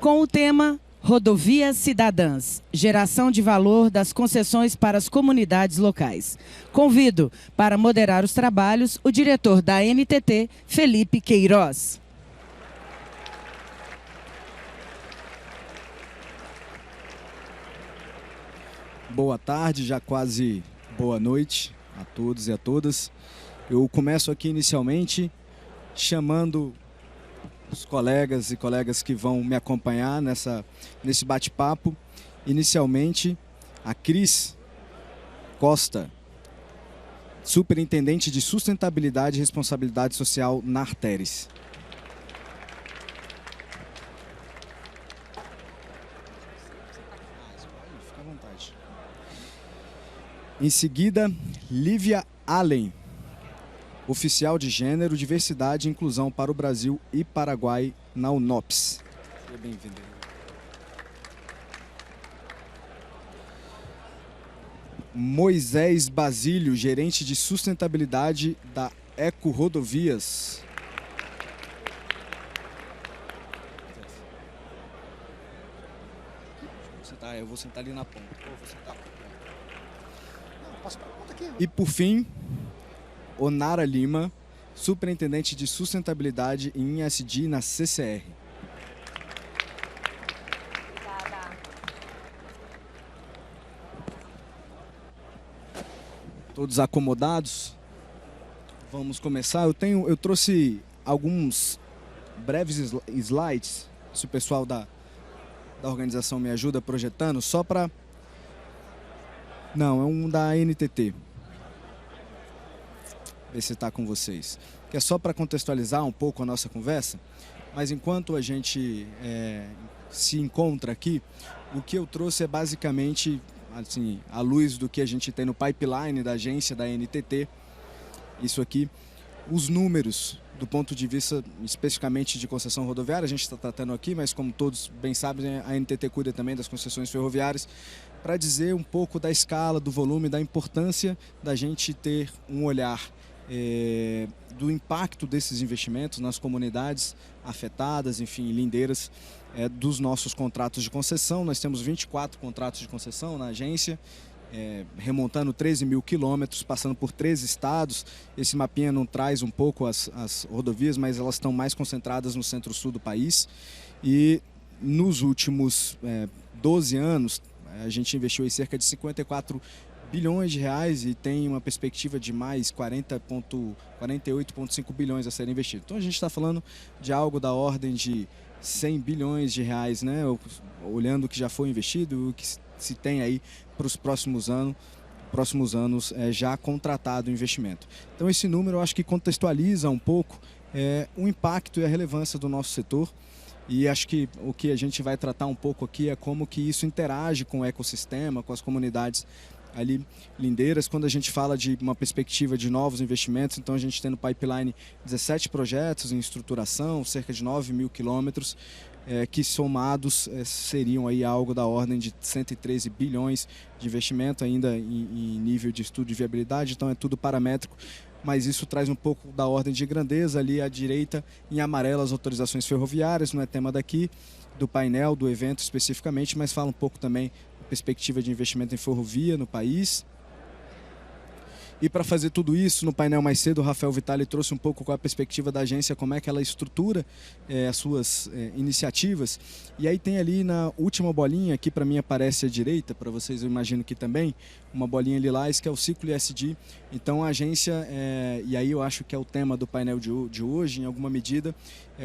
com o tema Rodovias Cidadãs, geração de valor das concessões para as comunidades locais. Convido para moderar os trabalhos o diretor da ANTT, Felipe Queiroz. Boa tarde, já quase boa noite a todos e a todas. Eu começo aqui inicialmente chamando os colegas e colegas que vão me acompanhar nesse bate-papo. Inicialmente, a Cris Costa, superintendente de sustentabilidade e responsabilidade social na Arteris. Fica à vontade. Em seguida, Lívia Allen, oficial de Gênero, Diversidade e Inclusão para o Brasil e Paraguai na UNOPS. Seja bem-vindo. Moisés Basílio, gerente de sustentabilidade da Eco Rodovias. Eu vou sentar ali na ponta. E por fim, Onara Lima, superintendente de sustentabilidade em ISD na CCR. Obrigada. Todos acomodados? Vamos começar. Eu trouxe alguns breves slides, se o pessoal da organização me ajuda projetando, só para... Não, é um da ANTT. Ver se está com vocês. Que é só para contextualizar um pouco a nossa conversa, mas enquanto a gente se encontra aqui, o que eu trouxe é basicamente, assim, à luz do que a gente tem no pipeline da agência da ANTT, isso aqui, os números do ponto de vista especificamente de concessão rodoviária, a gente está tratando aqui, mas como todos bem sabem, a ANTT cuida também das concessões ferroviárias, para dizer um pouco da escala, do volume, da importância da gente ter um olhar do impacto desses investimentos nas comunidades afetadas, enfim, lindeiras dos nossos contratos de concessão. Nós temos 24 contratos de concessão na agência, remontando 13 mil quilômetros, passando por 13 estados. Esse mapinha não traz um pouco as rodovias, mas elas estão mais concentradas no centro-sul do país. E nos últimos 12 anos, a gente investiu em cerca de 54 bilhões de reais e tem uma perspectiva de mais 48,5 bilhões a serem investidos. Então a gente está falando de algo da ordem de 100 bilhões de reais, né? Olhando o que já foi investido, o que se tem aí para os próximos anos já contratado o investimento. Então esse número eu acho que contextualiza um pouco o impacto e a relevância do nosso setor. E acho que o que a gente vai tratar um pouco aqui é como que isso interage com o ecossistema, com as comunidades ali lindeiras. Quando a gente fala de uma perspectiva de novos investimentos, então a gente tem no pipeline 17 projetos em estruturação, cerca de 9 mil quilômetros, que somados seriam aí algo da ordem de 113 bilhões de investimento, ainda em nível de estudo de viabilidade, então é tudo paramétrico, mas isso traz um pouco da ordem de grandeza. Ali à direita, em amarelo, as autorizações ferroviárias, não é tema daqui, do painel, do evento especificamente, mas fala um pouco também da perspectiva de investimento em ferrovia no país. E para fazer tudo isso, no painel mais cedo, o Rafael Vitali trouxe um pouco com a perspectiva da agência, como é que ela estrutura as suas iniciativas. E aí tem ali na última bolinha, aqui para mim aparece à direita, para vocês eu imagino que também, uma bolinha lilás, que é o ciclo ISD. Então a agência, e aí eu acho que é o tema do painel de hoje, em alguma medida,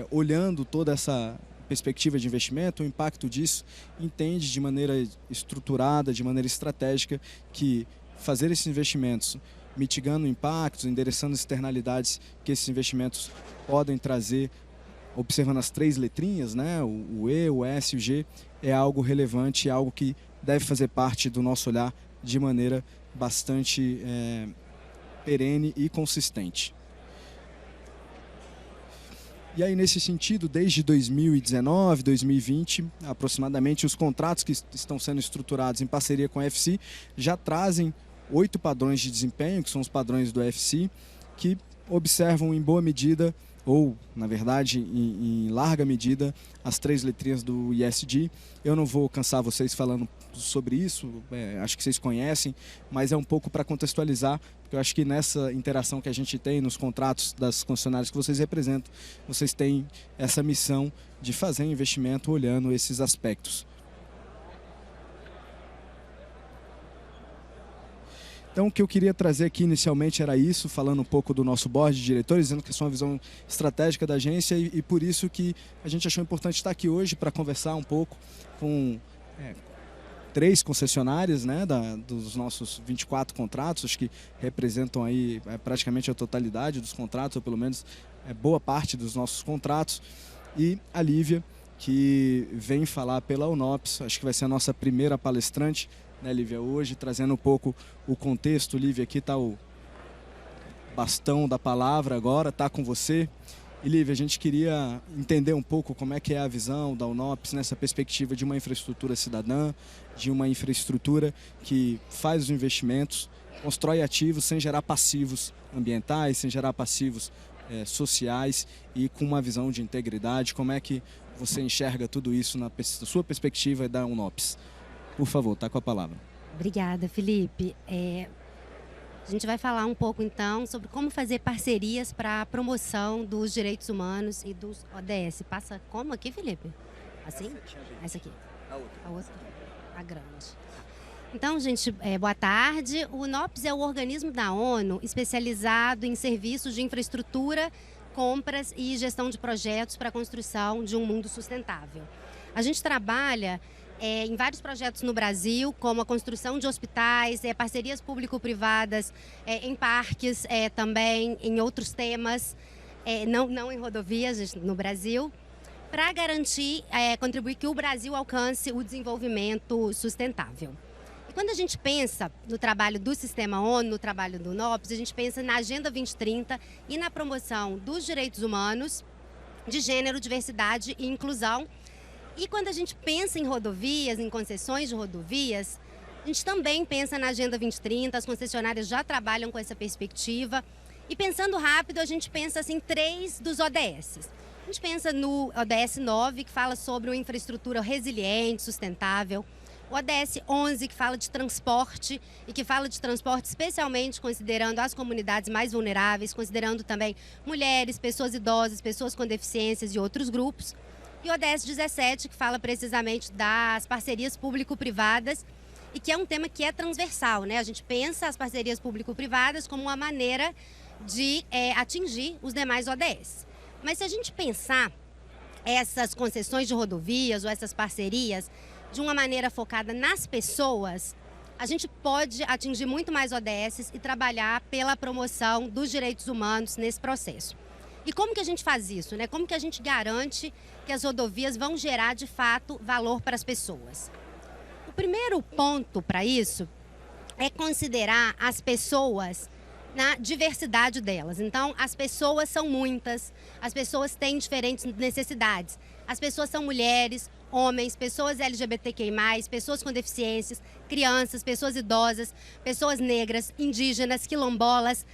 olhando toda essa perspectiva de investimento, o impacto disso, entende de maneira estruturada, de maneira estratégica, que fazer esses investimentos mitigando impactos, endereçando externalidades que esses investimentos podem trazer, observando as 3 letrinhas, né? O E, o S e o G, é algo relevante, é algo que deve fazer parte do nosso olhar de maneira bastante perene e consistente. E aí, nesse sentido, desde 2019, 2020, aproximadamente, os contratos que estão sendo estruturados em parceria com a FC já trazem 8 padrões de desempenho, que são os padrões do FC, que observam em boa medida ou, na verdade, em larga medida, as 3 letrinhas do ESG. Eu não vou cansar vocês falando sobre isso, acho que vocês conhecem, mas é um pouco para contextualizar, porque eu acho que nessa interação que a gente tem nos contratos das concessionárias que vocês representam, vocês têm essa missão de fazer investimento olhando esses aspectos. Então, o que eu queria trazer aqui inicialmente era isso, falando um pouco do nosso board de diretores, dizendo que é uma visão estratégica da agência e por isso que a gente achou importante estar aqui hoje para conversar um pouco com 3 concessionárias, né, dos nossos 24 contratos, acho que representam aí praticamente a totalidade dos contratos, ou pelo menos boa parte dos nossos contratos, e a Lívia, que vem falar pela UNOPS, acho que vai ser a nossa primeira palestrante, né, Lívia, hoje, trazendo um pouco o contexto. Lívia, aqui está o bastão da palavra agora, está com você. E Lívia, a gente queria entender um pouco como é que é a visão da UNOPS nessa perspectiva de uma infraestrutura cidadã, de uma infraestrutura que faz os investimentos, constrói ativos sem gerar passivos ambientais, sem gerar passivos sociais e com uma visão de integridade. Como é que você enxerga tudo isso na sua perspectiva da UNOPS? Por favor, está com a palavra. Obrigada, Felipe. A gente vai falar um pouco, então, sobre como fazer parcerias para a promoção dos direitos humanos e dos ODS. Passa como aqui, Felipe? Assim? Essa aqui. A outra. A grande. Então, gente, boa tarde. O UNOPS é o organismo da ONU especializado em serviços de infraestrutura, compras e gestão de projetos para a construção de um mundo sustentável. A gente trabalha em vários projetos no Brasil, como a construção de hospitais, parcerias público-privadas em parques, também em outros temas, não em rodovias no Brasil, para garantir, contribuir que o Brasil alcance o desenvolvimento sustentável. E quando a gente pensa no trabalho do Sistema ONU, no trabalho do UNOPS, a gente pensa na Agenda 2030 e na promoção dos direitos humanos, de gênero, diversidade e inclusão. E quando a gente pensa em rodovias, em concessões de rodovias, a gente também pensa na Agenda 2030, as concessionárias já trabalham com essa perspectiva. E pensando rápido, a gente pensa assim, 3 dos ODS. A gente pensa no ODS 9, que fala sobre uma infraestrutura resiliente, sustentável. O ODS 11, que fala de transporte, e que fala de transporte especialmente considerando as comunidades mais vulneráveis, considerando também mulheres, pessoas idosas, pessoas com deficiências e outros grupos. E o ODS 17, que fala precisamente das parcerias público-privadas e que é um tema que é transversal, né? A gente pensa as parcerias público-privadas como uma maneira de atingir os demais ODS. Mas se a gente pensar essas concessões de rodovias ou essas parcerias de uma maneira focada nas pessoas, a gente pode atingir muito mais ODS e trabalhar pela promoção dos direitos humanos nesse processo. E como que a gente faz isso, né? Como que a gente garante que as rodovias vão gerar, de fato, valor para as pessoas? O primeiro ponto para isso é considerar as pessoas na diversidade delas. Então, as pessoas são muitas, as pessoas têm diferentes necessidades. As pessoas são mulheres, homens, pessoas LGBTQI+, pessoas com deficiências, crianças, pessoas idosas, pessoas negras, indígenas, quilombolas.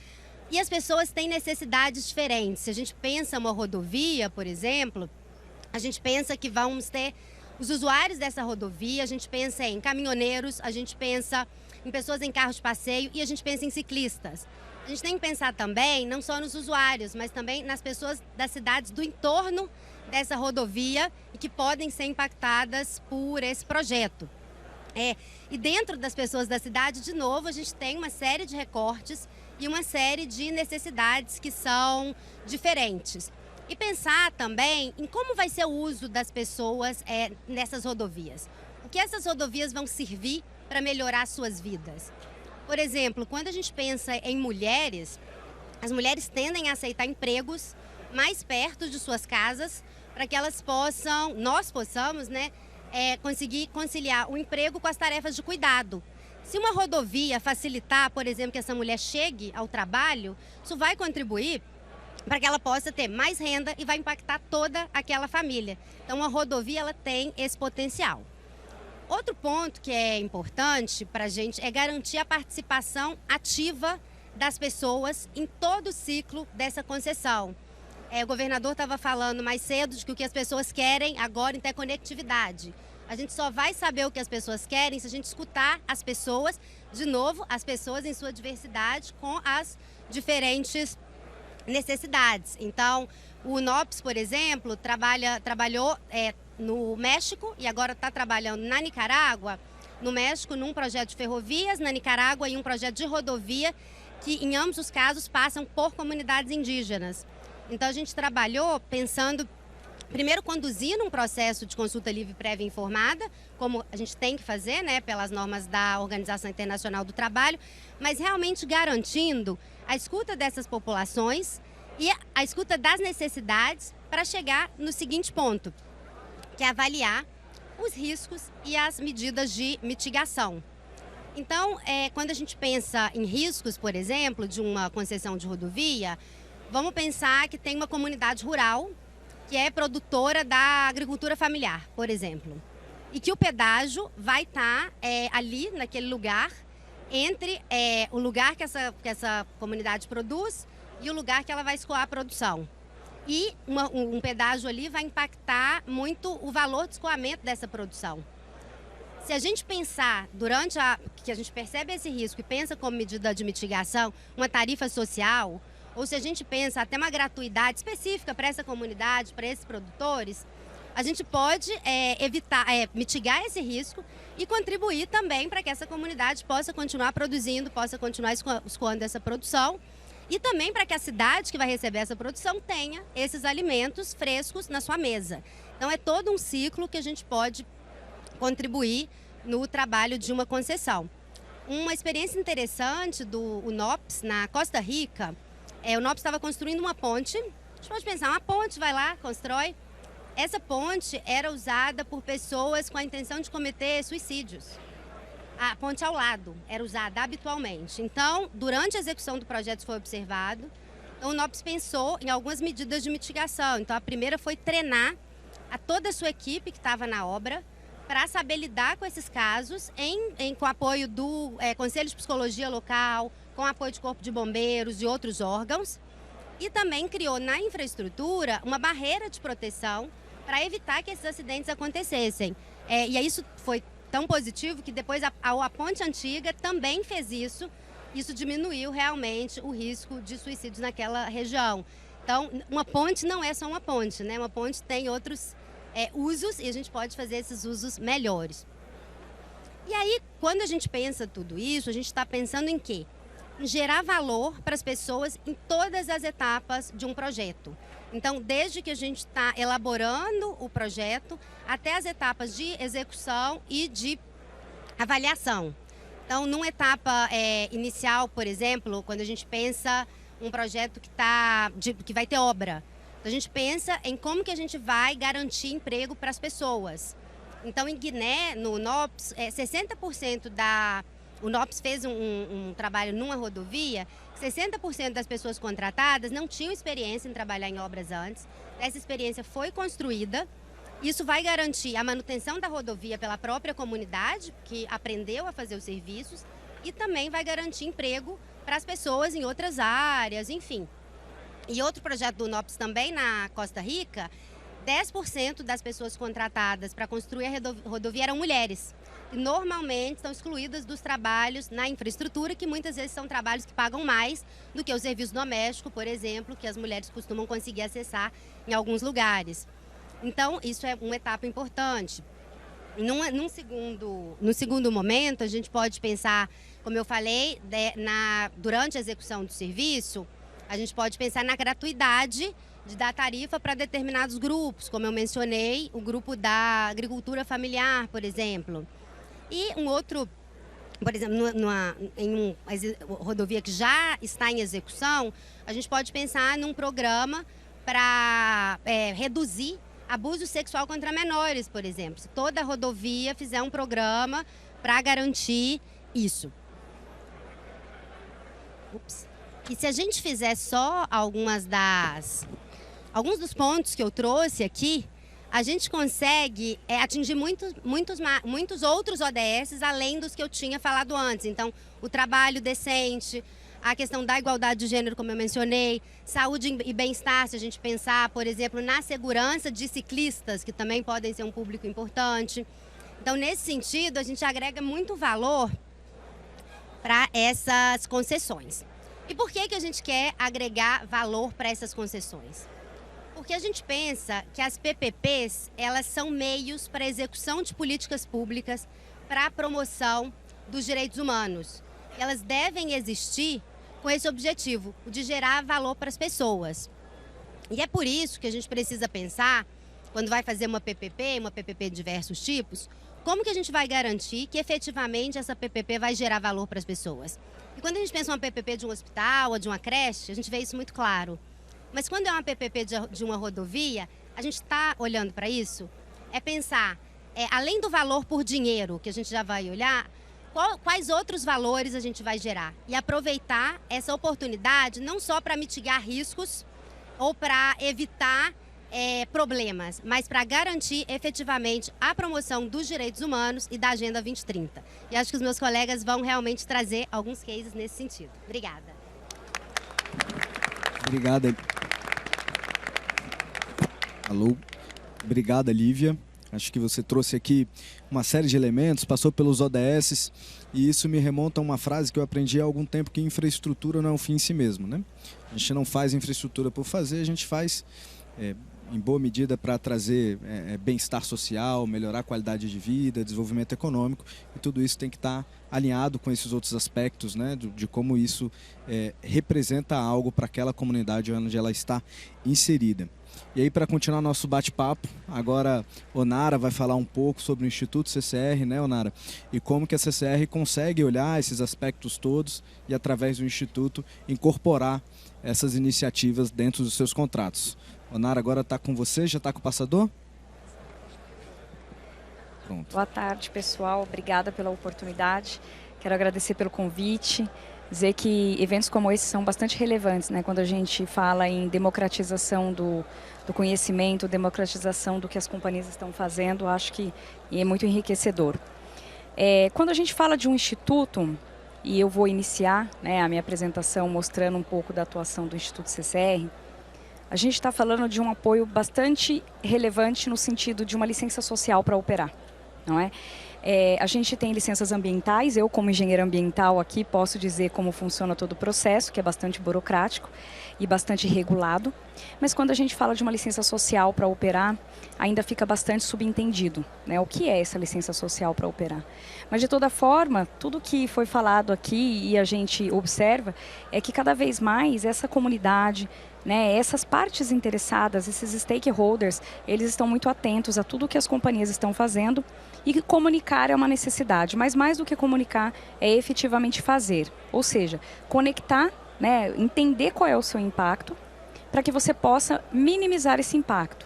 E as pessoas têm necessidades diferentes. Se a gente pensa uma rodovia, por exemplo, a gente pensa que vamos ter os usuários dessa rodovia, a gente pensa em caminhoneiros, a gente pensa em pessoas em carros de passeio e a gente pensa em ciclistas. A gente tem que pensar também, não só nos usuários, mas também nas pessoas das cidades do entorno dessa rodovia e que podem ser impactadas por esse projeto. E dentro das pessoas da cidade, de novo, a gente tem uma série de recortes e uma série de necessidades que são diferentes. E pensar também em como vai ser o uso das pessoas nessas rodovias. O que essas rodovias vão servir para melhorar suas vidas. Por exemplo, quando a gente pensa em mulheres, as mulheres tendem a aceitar empregos mais perto de suas casas para que nós possamos, né, conseguir conciliar o emprego com as tarefas de cuidado. Se uma rodovia facilitar, por exemplo, que essa mulher chegue ao trabalho, isso vai contribuir para que ela possa ter mais renda e vai impactar toda aquela família. Então, a rodovia ela tem esse potencial. Outro ponto que é importante para a gente é garantir a participação ativa das pessoas em todo o ciclo dessa concessão. O governador estava falando mais cedo de que o que as pessoas querem agora é interconectividade. A gente só vai saber o que as pessoas querem se a gente escutar as pessoas, de novo, as pessoas em sua diversidade com as diferentes necessidades. Então, o UNOPS, por exemplo, trabalhou no México e agora está trabalhando na Nicarágua. No México, num projeto de ferrovias, na Nicarágua, em um projeto de rodovia, que em ambos os casos passam por comunidades indígenas. Então, a gente trabalhou pensando, primeiro, conduzindo um processo de consulta livre, prévia e informada, como a gente tem que fazer, né, pelas normas da Organização Internacional do Trabalho, mas realmente garantindo a escuta dessas populações e a escuta das necessidades para chegar no seguinte ponto, que é avaliar os riscos e as medidas de mitigação. Então, quando a gente pensa em riscos, por exemplo, de uma concessão de rodovia, vamos pensar que tem uma comunidade rural que é produtora da agricultura familiar, por exemplo, e que o pedágio vai estar ali, naquele lugar, entre o lugar que essa comunidade produz e o lugar que ela vai escoar a produção. E um pedágio ali vai impactar muito o valor de escoamento dessa produção. Se a gente pensar, que a gente percebe esse risco e pensa como medida de mitigação, uma tarifa social, ou se a gente pensa até uma gratuidade específica para essa comunidade, para esses produtores, a gente pode mitigar esse risco e contribuir também para que essa comunidade possa continuar produzindo, possa continuar escoando essa produção e também para que a cidade que vai receber essa produção tenha esses alimentos frescos na sua mesa. Então é todo um ciclo que a gente pode contribuir no trabalho de uma concessão. Uma experiência interessante do UNOPS na Costa Rica, o UNOPS estava construindo uma ponte. A gente pode pensar, uma ponte, vai lá, constrói. Essa ponte era usada por pessoas com a intenção de cometer suicídios. A ponte ao lado era usada habitualmente. Então, durante a execução do projeto, isso foi observado. Então, o UNOPS pensou em algumas medidas de mitigação. Então, a primeira foi treinar a toda a sua equipe que estava na obra para saber lidar com esses casos com apoio do Conselho de Psicologia Local, com apoio de Corpo de Bombeiros e outros órgãos. E também criou na infraestrutura uma barreira de proteção para evitar que esses acidentes acontecessem. E isso foi tão positivo que depois a ponte antiga também fez isso. Isso diminuiu realmente o risco de suicídios naquela região. Então, uma ponte não é só uma ponte, né? Uma ponte tem outros usos e a gente pode fazer esses usos melhores. E aí, quando a gente pensa tudo isso, a gente está pensando em quê? Em gerar valor para as pessoas em todas as etapas de um projeto. Então, desde que a gente está elaborando o projeto até as etapas de execução e de avaliação. Então, numa etapa inicial, por exemplo, quando a gente pensa um projeto que vai ter obra, a gente pensa em como que a gente vai garantir emprego para as pessoas. Então, em Guiné, no UNOPS, 60% o UNOPS fez um trabalho numa rodovia, 60% das pessoas contratadas não tinham experiência em trabalhar em obras antes. Essa experiência foi construída. Isso vai garantir a manutenção da rodovia pela própria comunidade, que aprendeu a fazer os serviços, e também vai garantir emprego para as pessoas em outras áreas, enfim. E outro projeto do UNOPS também na Costa Rica, 10% das pessoas contratadas para construir a rodovia eram mulheres. E normalmente estão excluídas dos trabalhos na infraestrutura, que muitas vezes são trabalhos que pagam mais do que o serviço doméstico, por exemplo, que as mulheres costumam conseguir acessar em alguns lugares. Então, isso é uma etapa importante. No segundo momento, a gente pode pensar, como eu falei, durante a execução do serviço, a gente pode pensar na gratuidade de dar tarifa para determinados grupos, como eu mencionei, o grupo da agricultura familiar, por exemplo. E um outro, por exemplo, em uma rodovia que já está em execução, a gente pode pensar num programa para reduzir abuso sexual contra menores, por exemplo. Se toda a rodovia fizer um programa para garantir isso. E se a gente fizer só alguns dos pontos que eu trouxe aqui, a gente consegue atingir muitos outros ODS, além dos que eu tinha falado antes. Então, o trabalho decente, a questão da igualdade de gênero, como eu mencionei, saúde e bem-estar, se a gente pensar, por exemplo, na segurança de ciclistas, que também podem ser um público importante. Então, nesse sentido, a gente agrega muito valor para essas concessões. E por que a gente quer agregar valor para essas concessões? Porque a gente pensa que as PPPs, elas são meios para a execução de políticas públicas para a promoção dos direitos humanos. Elas devem existir com esse objetivo, o de gerar valor para as pessoas. E é por isso que a gente precisa pensar, quando vai fazer uma PPP de diversos tipos, como que a gente vai garantir que efetivamente essa PPP vai gerar valor para as pessoas. E quando a gente pensa uma PPP de um hospital ou de uma creche, a gente vê isso muito claro. Mas quando é uma PPP de uma rodovia, a gente está olhando para isso, é pensar, além do valor por dinheiro, que a gente já vai olhar, quais outros valores a gente vai gerar. E aproveitar essa oportunidade não só para mitigar riscos ou para evitar problemas, mas para garantir efetivamente a promoção dos direitos humanos e da Agenda 2030. E acho que os meus colegas vão realmente trazer alguns cases nesse sentido. Obrigada. Obrigada. Alô. Obrigada, Lívia. Acho que você trouxe aqui uma série de elementos, passou pelos ODS, e isso me remonta a uma frase que eu aprendi há algum tempo, que infraestrutura não é um fim em si mesmo, né? A gente não faz infraestrutura por fazer, a gente faz em boa medida para trazer bem-estar social, melhorar a qualidade de vida, desenvolvimento econômico, e tudo isso tem que estar alinhado com esses outros aspectos, né, de como isso representa algo para aquela comunidade onde ela está inserida. E aí, para continuar nosso bate-papo, agora Onara vai falar um pouco sobre o Instituto CCR, né, Onara? E como que a CCR consegue olhar esses aspectos todos e, através do Instituto, incorporar essas iniciativas dentro dos seus contratos. Onara, agora está com você, já está com o passador? Pronto. Boa tarde, pessoal. Obrigada pela oportunidade. Quero agradecer pelo convite. Dizer que eventos como esse são bastante relevantes, né? Quando a gente fala em democratização do conhecimento, democratização do que as companhias estão fazendo, acho que é muito enriquecedor. Quando a gente fala de um instituto, e eu vou iniciar, né, a minha apresentação mostrando um pouco da atuação do Instituto CCR, a gente está falando de um apoio bastante relevante no sentido de uma licença social para operar, não é? A gente tem licenças ambientais, eu como engenheira ambiental aqui posso dizer como funciona todo o processo, que é bastante burocrático e bastante regulado, mas quando a gente fala de uma licença social para operar, ainda fica bastante subentendido, né? O que é essa licença social para operar? Mas de toda forma, tudo que foi falado aqui e a gente observa é que cada vez mais essa comunidade, né, essas partes interessadas, esses stakeholders, eles estão muito atentos a tudo que as companhias estão fazendo, e comunicar é uma necessidade, mas mais do que comunicar é efetivamente fazer, ou seja, conectar, né, entender qual é o seu impacto para que você possa minimizar esse impacto.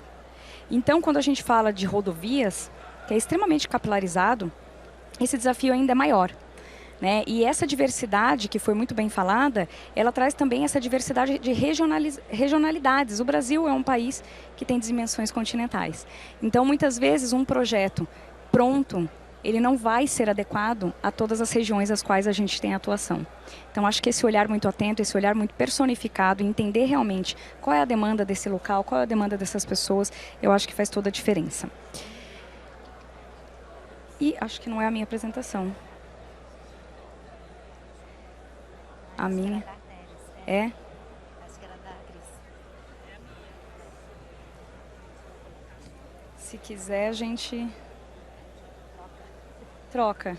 Então, quando a gente fala de rodovias, que é extremamente capilarizado, esse desafio ainda é maior. Né? E essa diversidade, que foi muito bem falada, ela traz também essa diversidade de regionalidades. O Brasil é um país que tem dimensões continentais. Então, muitas vezes, um projeto pronto, ele não vai ser adequado a todas as regiões às quais a gente tem atuação. Então, acho que esse olhar muito atento, esse olhar muito personificado, entender realmente qual é a demanda desse local, qual é a demanda dessas pessoas, eu acho que faz toda a diferença. E acho que não é a minha apresentação. A minha? É? Acho que era da Cris. Se quiser, a gente troca.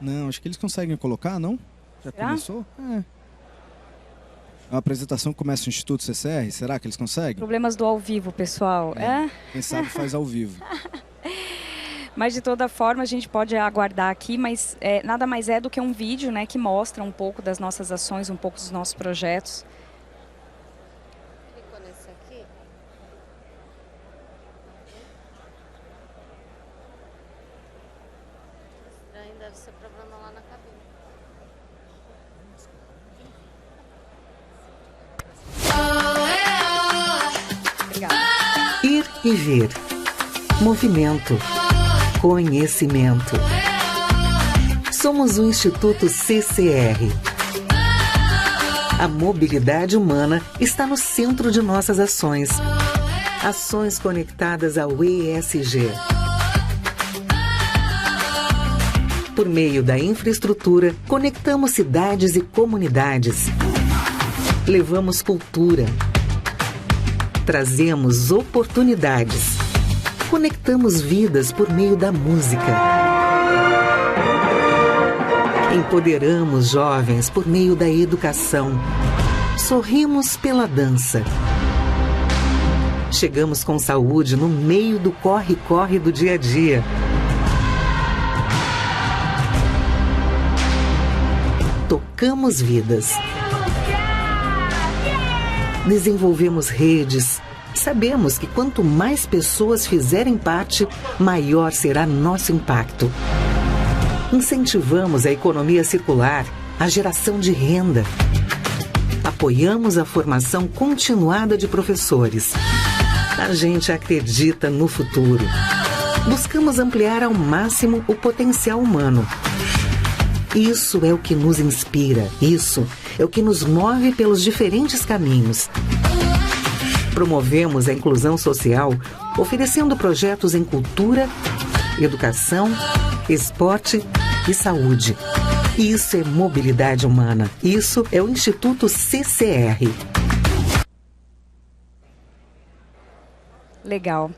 Não, acho que eles conseguem colocar, não? Já será? Começou? A apresentação começa no Instituto CCR, será que eles conseguem? Problemas do ao vivo, pessoal. Quem sabe faz ao vivo. Mas, de toda forma, a gente pode aguardar aqui, mas nada mais é do que um vídeo, né, que mostra um pouco das nossas ações, um pouco dos nossos projetos. Clicou nesse aqui? Estranho, deve ser problema lá na cabine. Obrigada. Ir e vir. Movimento. Conhecimento. Somos o Instituto CCR. A mobilidade humana está no centro de nossas ações. Ações conectadas ao ESG. Por meio da infraestrutura, conectamos cidades e comunidades. Levamos cultura. Trazemos oportunidades. Conectamos vidas por meio da música. Empoderamos jovens por meio da educação. Sorrimos pela dança. Chegamos com saúde no meio do corre-corre do dia a dia. Tocamos vidas. Desenvolvemos redes. Sabemos que quanto mais pessoas fizerem parte, maior será nosso impacto. Incentivamos a economia circular, a geração de renda. Apoiamos a formação continuada de professores. A gente acredita no futuro. Buscamos ampliar ao máximo o potencial humano. Isso é o que nos inspira. Isso é o que nos move pelos diferentes caminhos. Promovemos a inclusão social, oferecendo projetos em cultura, educação, esporte e saúde. Isso é mobilidade humana. Isso é o Instituto CCR. Legal.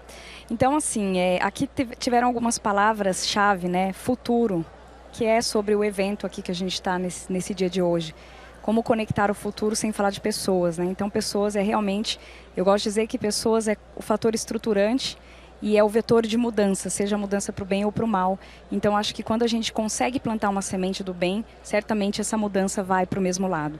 Então, assim, aqui tiveram algumas palavras-chave, né? Futuro, que é sobre o evento aqui que a gente está nesse dia de hoje. Como conectar o futuro sem falar de pessoas, né? Então, pessoas é realmente... Eu gosto de dizer que pessoas é o fator estruturante e é o vetor de mudança, seja mudança para o bem ou para o mal. Então, acho que quando a gente consegue plantar uma semente do bem, certamente essa mudança vai para o mesmo lado.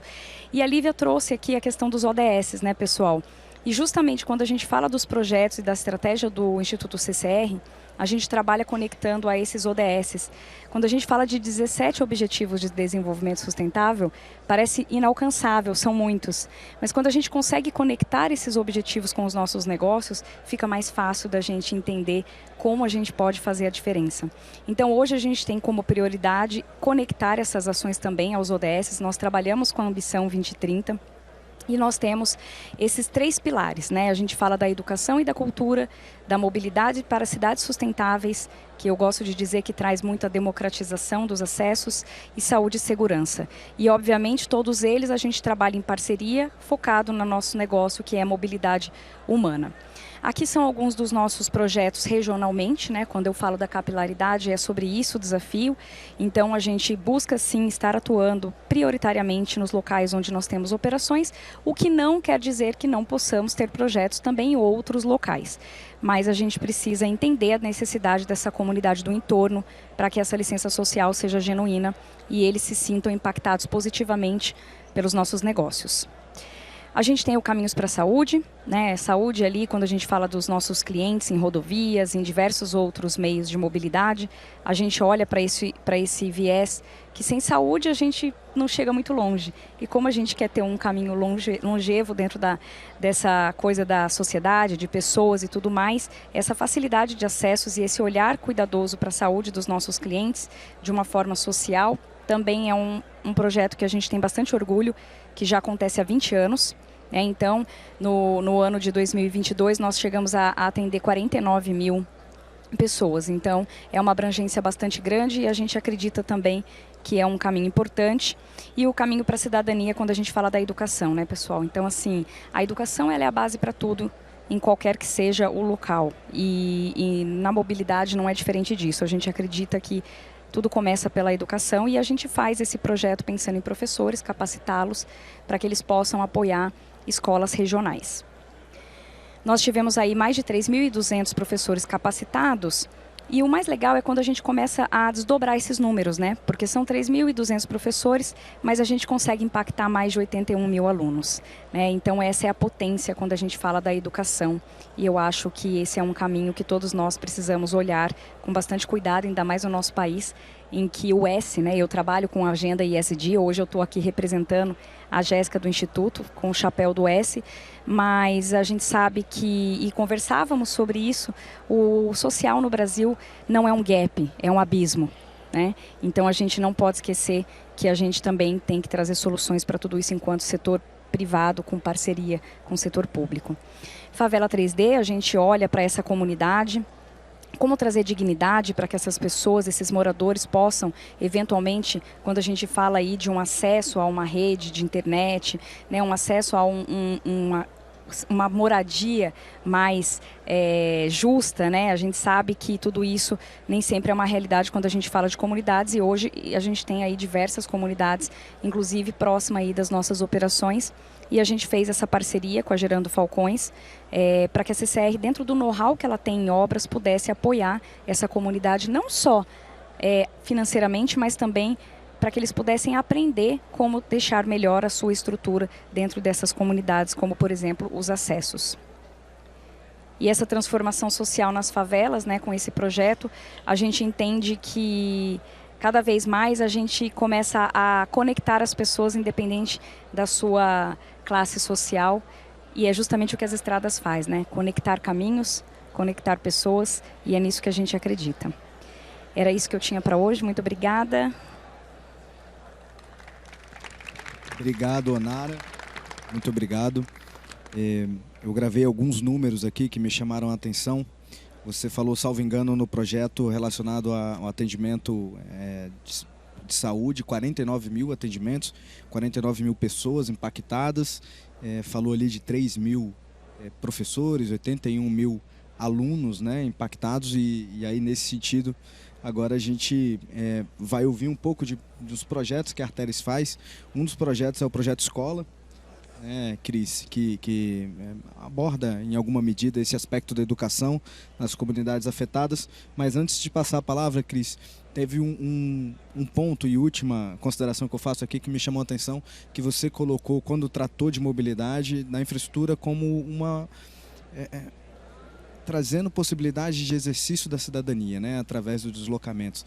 E a Lívia trouxe aqui a questão dos ODS, né, pessoal? E justamente quando a gente fala dos projetos e da estratégia do Instituto CCR, a gente trabalha conectando a esses ODS. Quando a gente fala de 17 Objetivos de Desenvolvimento Sustentável, parece inalcançável, são muitos. Mas quando a gente consegue conectar esses objetivos com os nossos negócios, fica mais fácil da gente entender como a gente pode fazer a diferença. Então, hoje a gente tem como prioridade conectar essas ações também aos ODS. Nós trabalhamos com a Ambição 2030. E nós temos esses 3 pilares, né? A gente fala da educação e da cultura, da mobilidade para cidades sustentáveis, que eu gosto de dizer que traz muita democratização dos acessos, e saúde e segurança. E, obviamente, todos eles a gente trabalha em parceria, focado no nosso negócio, que é a mobilidade humana. Aqui são alguns dos nossos projetos regionalmente, né? Quando eu falo da capilaridade, é sobre isso o desafio. Então, a gente busca, sim, estar atuando prioritariamente nos locais onde nós temos operações, o que não quer dizer que não possamos ter projetos também em outros locais. Mas a gente precisa entender a necessidade dessa comunidade do entorno para que essa licença social seja genuína e eles se sintam impactados positivamente pelos nossos negócios. A gente tem o Caminhos para a Saúde, né? Saúde ali, quando a gente fala dos nossos clientes em rodovias, em diversos outros meios de mobilidade, a gente olha para esse viés que sem saúde a gente não chega muito longe. E como a gente quer ter um caminho longevo dentro dessa coisa da sociedade, de pessoas e tudo mais, essa facilidade de acessos e esse olhar cuidadoso para a saúde dos nossos clientes de uma forma social também é um projeto que a gente tem bastante orgulho, que já acontece há 20 anos. Então, no ano de 2022, nós chegamos a atender 49 mil pessoas. Então, é uma abrangência bastante grande e a gente acredita também que é um caminho importante. E o caminho para a cidadania, quando a gente fala da educação, né, pessoal? Então, assim, a educação ela é a base para tudo, em qualquer que seja o local. E na mobilidade não é diferente disso. A gente acredita que tudo começa pela educação e a gente faz esse projeto pensando em professores, capacitá-los para que eles possam apoiar escolas regionais. Nós tivemos aí mais de 3.200 professores capacitados e o mais legal é quando a gente começa a desdobrar esses números, né? Porque são 3.200 professores, mas a gente consegue impactar mais de 81 mil alunos, né? Então essa é a potência quando a gente fala da educação e eu acho que esse é um caminho que todos nós precisamos olhar com bastante cuidado, ainda mais no nosso país, em que o S, né? Eu trabalho com a agenda ISD, hoje eu estou aqui representando a Jéssica do Instituto, com o chapéu do S, mas a gente sabe que, e conversávamos sobre isso, o social no Brasil não é um gap, é um abismo. né? Então a gente não pode esquecer que a gente também tem que trazer soluções para tudo isso enquanto setor privado, com parceria com o setor público. Favela 3D, a gente olha para essa comunidade, como trazer dignidade para que essas pessoas, esses moradores possam, eventualmente, quando a gente fala aí de um acesso a uma rede de internet, né, um acesso a uma moradia mais justa, né? A gente sabe que tudo isso nem sempre é uma realidade quando a gente fala de comunidades, e hoje a gente tem aí diversas comunidades, inclusive próxima aí das nossas operações, e a gente fez essa parceria com a Gerando Falcões para que a CCR, dentro do know-how que ela tem em obras, pudesse apoiar essa comunidade, não só financeiramente, mas também para que eles pudessem aprender como deixar melhor a sua estrutura dentro dessas comunidades, como, por exemplo, os acessos. E essa transformação social nas favelas, né, com esse projeto, a gente entende que cada vez mais a gente começa a conectar as pessoas independente da sua classe social, e é justamente o que as estradas faz, né? Conectar caminhos, conectar pessoas, e é nisso que a gente acredita. Era isso que eu tinha para hoje, muito obrigada. Obrigado, Onara. Muito obrigado. Eu gravei alguns números aqui que me chamaram a atenção. Você falou, salvo engano, no projeto relacionado ao atendimento de saúde, 49 mil atendimentos, 49 mil pessoas impactadas. Falou ali de 3 mil professores, 81 mil alunos, né, impactados. E aí, nesse sentido, agora a gente vai ouvir um pouco dos projetos que a Arteris faz. Um dos projetos é o Projeto Escola, Cris, que aborda em alguma medida esse aspecto da educação nas comunidades afetadas. Mas antes de passar a palavra, Cris, teve um ponto e última consideração que eu faço aqui que me chamou a atenção, que você colocou quando tratou de mobilidade na infraestrutura como trazendo possibilidade de exercício da cidadania, né, através dos deslocamentos.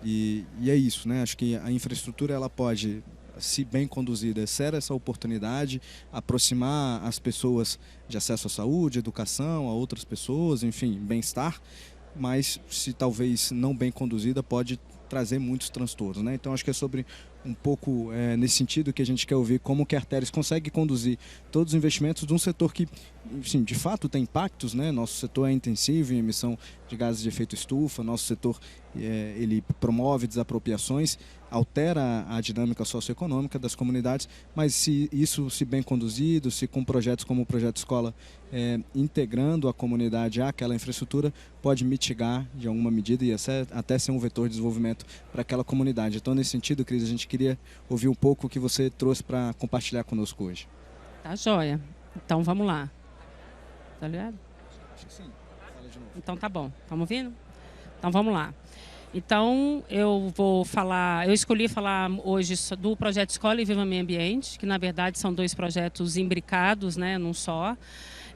E é isso, né? Acho que a infraestrutura ela pode, se bem conduzida, ser essa oportunidade, aproximar as pessoas de acesso à saúde, educação, a outras pessoas, enfim, bem-estar, mas se talvez não bem conduzida pode trazer muitos transtornos, né? Então acho que é sobre um pouco nesse sentido que a gente quer ouvir como que a Arteris consegue conduzir todos os investimentos de um setor que, sim, de fato tem impactos, né? Nosso setor é intensivo em emissão de gases de efeito estufa, nosso setor ele promove desapropriações, altera a dinâmica socioeconômica das comunidades, mas se isso se bem conduzido, se com projetos como o Projeto Escola integrando a comunidade àquela infraestrutura, pode mitigar de alguma medida e até ser um vetor de desenvolvimento para aquela comunidade. Então, nesse sentido, Cris, a gente queria ouvir um pouco o que você trouxe para compartilhar conosco hoje. Tá joia. Então, vamos lá. Tá ligado? Acho que sim. Fala de novo. Então, tá bom. Estamos ouvindo? Então, vamos lá. Então, eu escolhi falar hoje do Projeto Escola e Viva Meio Ambiente, que na verdade são dois projetos imbricados, né, num só.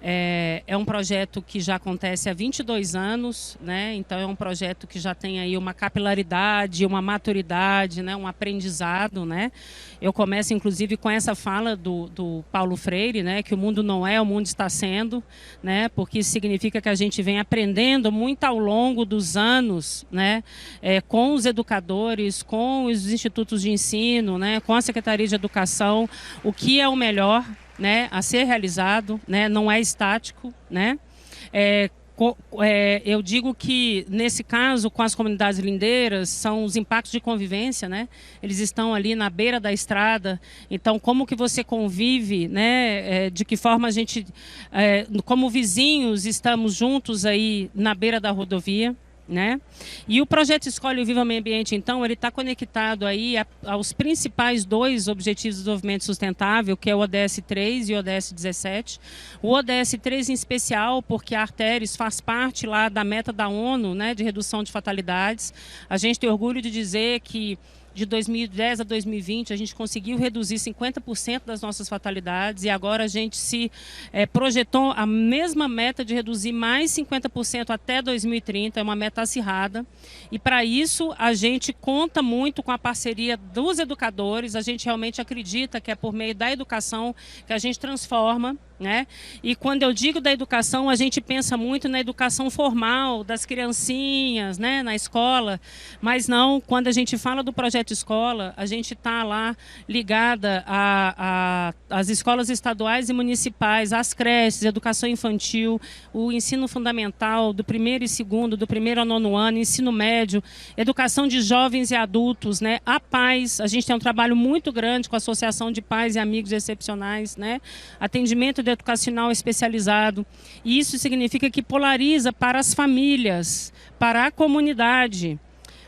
É um projeto que já acontece há 22 anos, né? Então é um projeto que já tem aí uma capilaridade, uma maturidade, né? Um aprendizado, né? Eu começo inclusive com essa fala do Paulo Freire, né? Que o mundo não é, o mundo está sendo, né? Porque isso significa que a gente vem aprendendo muito ao longo dos anos, né? Com os educadores, com os institutos de ensino, né? Com a Secretaria de Educação, o que é o melhor, né, a ser realizado, né, não é estático, né? Eu digo que, nesse caso, com as comunidades lindeiras, são os impactos de convivência, né? Eles estão ali na beira da estrada, então como que você convive, né? De que forma a gente, como vizinhos, estamos juntos aí na beira da rodovia, né? E o Projeto Escola e Viva Meio Ambiente, então, ele está conectado aí aos principais dois Objetivos de Desenvolvimento Sustentável, que é o ODS 3 e o ODS 17. O ODS 3 em especial, porque a Arteris faz parte lá da meta da ONU, né, de redução de fatalidades. A gente tem orgulho de dizer que de 2010 a 2020, a gente conseguiu reduzir 50% das nossas fatalidades e agora a gente se projetou a mesma meta de reduzir mais 50% até 2030, é uma meta acirrada. E para isso a gente conta muito com a parceria dos educadores, a gente realmente acredita que é por meio da educação que a gente transforma, né? E quando eu digo da educação, a gente pensa muito na educação formal, das criancinhas, né, na escola, mas não, quando a gente fala do projeto escola, a gente está lá ligada às escolas estaduais e municipais, às creches, educação infantil, o ensino fundamental, do 1º e 2º, do 1º ao 9º ano, ensino médio, educação de jovens e adultos, né, a pais, a gente tem um trabalho muito grande com a Associação de Pais e Amigos Excepcionais, né, atendimento educacional especializado, e isso significa que polariza para as famílias, para a comunidade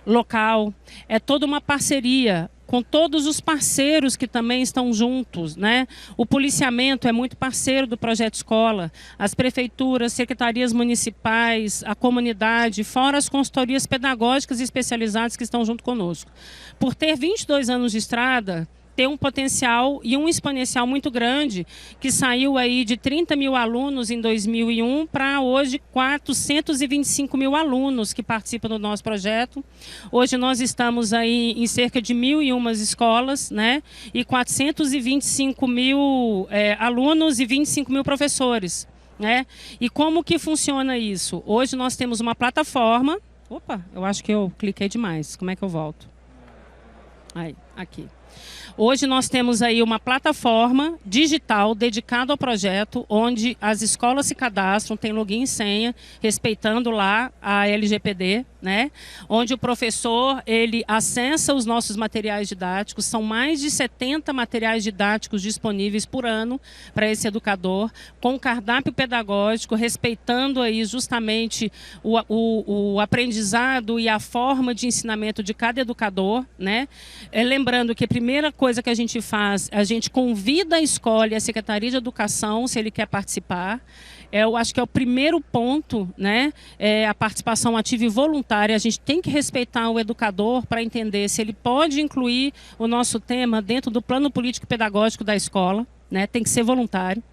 local, é toda uma parceria com todos os parceiros que também estão juntos, né? O policiamento é muito parceiro do Projeto Escola, as prefeituras, secretarias municipais, a comunidade, fora as consultorias pedagógicas e especializadas que estão junto conosco. Por ter 22 anos de estrada, tem um potencial e um exponencial muito grande, que saiu aí de 30 mil alunos em 2001 para hoje 425 mil alunos que participam do nosso projeto. Hoje nós estamos aí em cerca de 1.001 escolas, né? E 425 mil alunos e 25 mil professores, né? E como que funciona isso? Hoje nós temos uma plataforma. Opa, eu acho que eu cliquei demais. Como é que eu volto? Aí, aqui. Hoje nós temos aí uma plataforma digital dedicada ao projeto, onde as escolas se cadastram, tem login e senha, respeitando lá a LGPD, né? Onde o professor ele acessa os nossos materiais didáticos, são mais de 70 materiais didáticos disponíveis por ano para esse educador, com cardápio pedagógico, respeitando aí justamente o aprendizado e a forma de ensinamento de cada educador, né? Lembrando que a primeira coisa que a gente faz, a gente convida a escola e a Secretaria de Educação, se ele quer participar. Eu acho que é o primeiro ponto, né? É a participação ativa e voluntária. A gente tem que respeitar o educador para entender se ele pode incluir o nosso tema dentro do plano político pedagógico da escola. Né, tem que ser voluntário.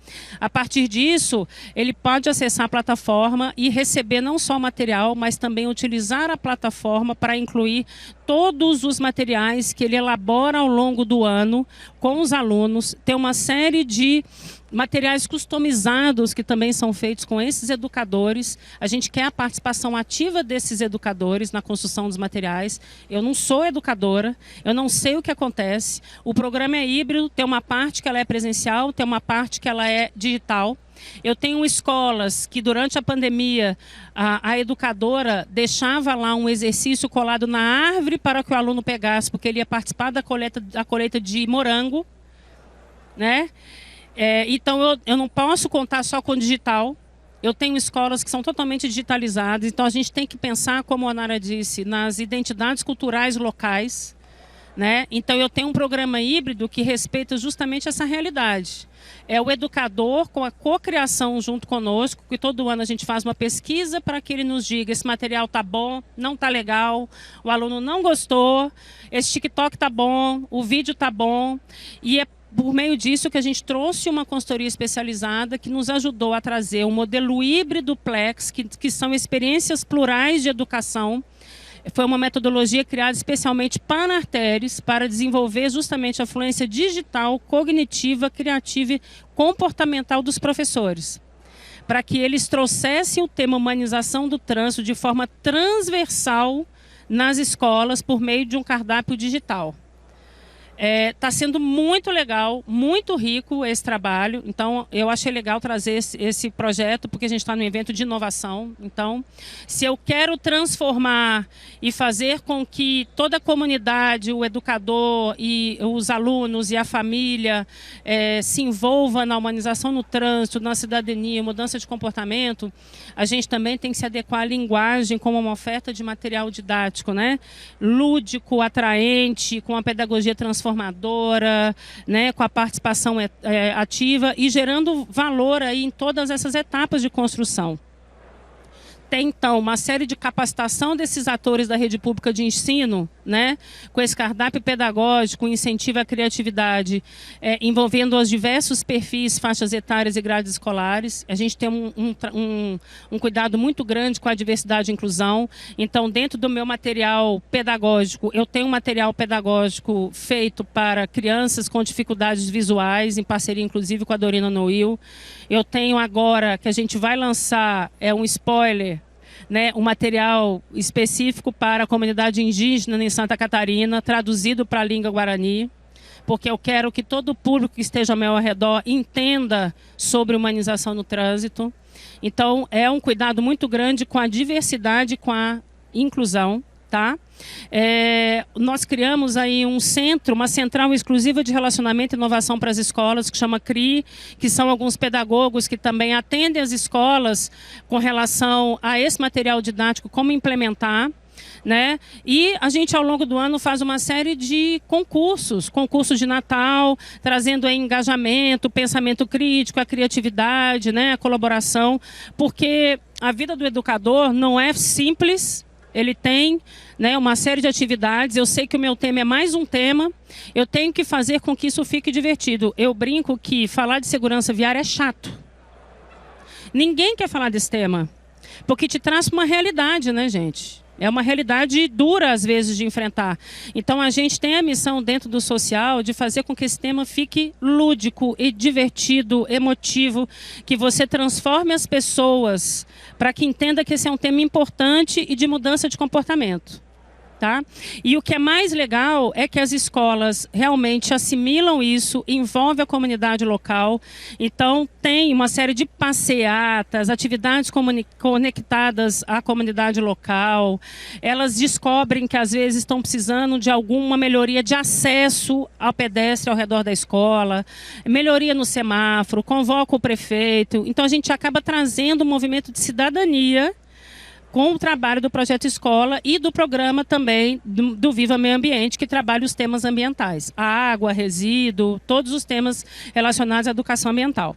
A partir disso, ele pode acessar a plataforma e receber não só o material, mas também utilizar a plataforma para incluir todos os materiais que ele elabora ao longo do ano com os alunos. Tem uma série de materiais customizados que também são feitos com esses educadores. A gente quer a participação ativa desses educadores na construção dos materiais. Eu não sou educadora, eu não sei o que acontece. O programa é híbrido, tem uma parte que ela é presencial, tem uma parte que ela é digital. Eu tenho escolas que durante a pandemia a educadora deixava lá um exercício colado na árvore para que o aluno pegasse, porque ele ia participar da colheita de morango, né? Então eu não posso contar só com digital. Eu tenho escolas que são totalmente digitalizadas, então a gente tem que pensar, como a Nara disse, nas identidades culturais locais, né? Então eu tenho um programa híbrido que respeita justamente essa realidade. É o educador com a cocriação junto conosco, que todo ano a gente faz uma pesquisa para que ele nos diga: esse material está bom, não está legal, o aluno não gostou, esse TikTok está bom, o vídeo está bom, e é por meio disso que a gente trouxe uma consultoria especializada que nos ajudou a trazer um modelo híbrido Plex, que são experiências plurais de educação. Foi uma metodologia criada especialmente para artérias, para desenvolver justamente a fluência digital, cognitiva, criativa e comportamental dos professores, para que eles trouxessem o tema humanização do trânsito de forma transversal nas escolas por meio de um cardápio digital. Está sendo muito legal, muito rico esse trabalho. Então, eu achei legal trazer esse projeto, porque a gente está num evento de inovação. Então, se eu quero transformar e fazer com que toda a comunidade, o educador e os alunos e a família se envolva na humanização no trânsito, na cidadania, mudança de comportamento, a gente também tem que se adequar à linguagem como uma oferta de material didático, né? Lúdico, atraente, com a pedagogia transformadora, né, com a participação ativa e gerando valor aí em todas essas etapas de construção. tem, então, uma série de capacitação desses atores da rede pública de ensino, né, com esse cardápio pedagógico, incentivo à criatividade, envolvendo os diversos perfis, faixas etárias e grades escolares. A gente tem um cuidado muito grande com a diversidade e inclusão. Então, dentro do meu material pedagógico, eu tenho um material pedagógico feito para crianças com dificuldades visuais, em parceria, inclusive, com a Dorina Noil. Eu tenho agora, que a gente vai lançar, um spoiler, né, um material específico para a comunidade indígena em Santa Catarina, traduzido para a língua guarani, porque eu quero que todo o público que esteja ao meu redor entenda sobre humanização no trânsito. Então, é um cuidado muito grande com a diversidade e com a inclusão. Tá? Nós criamos aí um centro, uma central exclusiva de relacionamento e inovação para as escolas, que chama CRI, que são alguns pedagogos que também atendem as escolas com relação a esse material didático, como implementar. Né? E a gente, ao longo do ano, faz uma série de concursos de Natal, trazendo aí engajamento, pensamento crítico, a criatividade, né? A colaboração, porque a vida do educador não é simples. Ele tem, né, uma série de atividades. Eu sei que o meu tema é mais um tema. Eu tenho que fazer com que isso fique divertido. Eu brinco que falar de segurança viária é chato. Ninguém quer falar desse tema, porque te traz uma realidade, né, gente? É uma realidade dura, às vezes, de enfrentar. Então, a gente tem a missão dentro do social de fazer com que esse tema fique lúdico e divertido, emotivo, que você transforme as pessoas para que entenda que esse é um tema importante e de mudança de comportamento. Tá? E o que é mais legal é que as escolas realmente assimilam isso, envolve a comunidade local. Então, tem uma série de passeatas, atividades conectadas à comunidade local. Elas descobrem que, às vezes, estão precisando de alguma melhoria de acesso ao pedestre ao redor da escola, melhoria no semáforo, convoca o prefeito. Então, a gente acaba trazendo um movimento de cidadania com o trabalho do Projeto Escola e do programa também do Viva Meio Ambiente, que trabalha os temas ambientais. A água, resíduo, todos os temas relacionados à educação ambiental.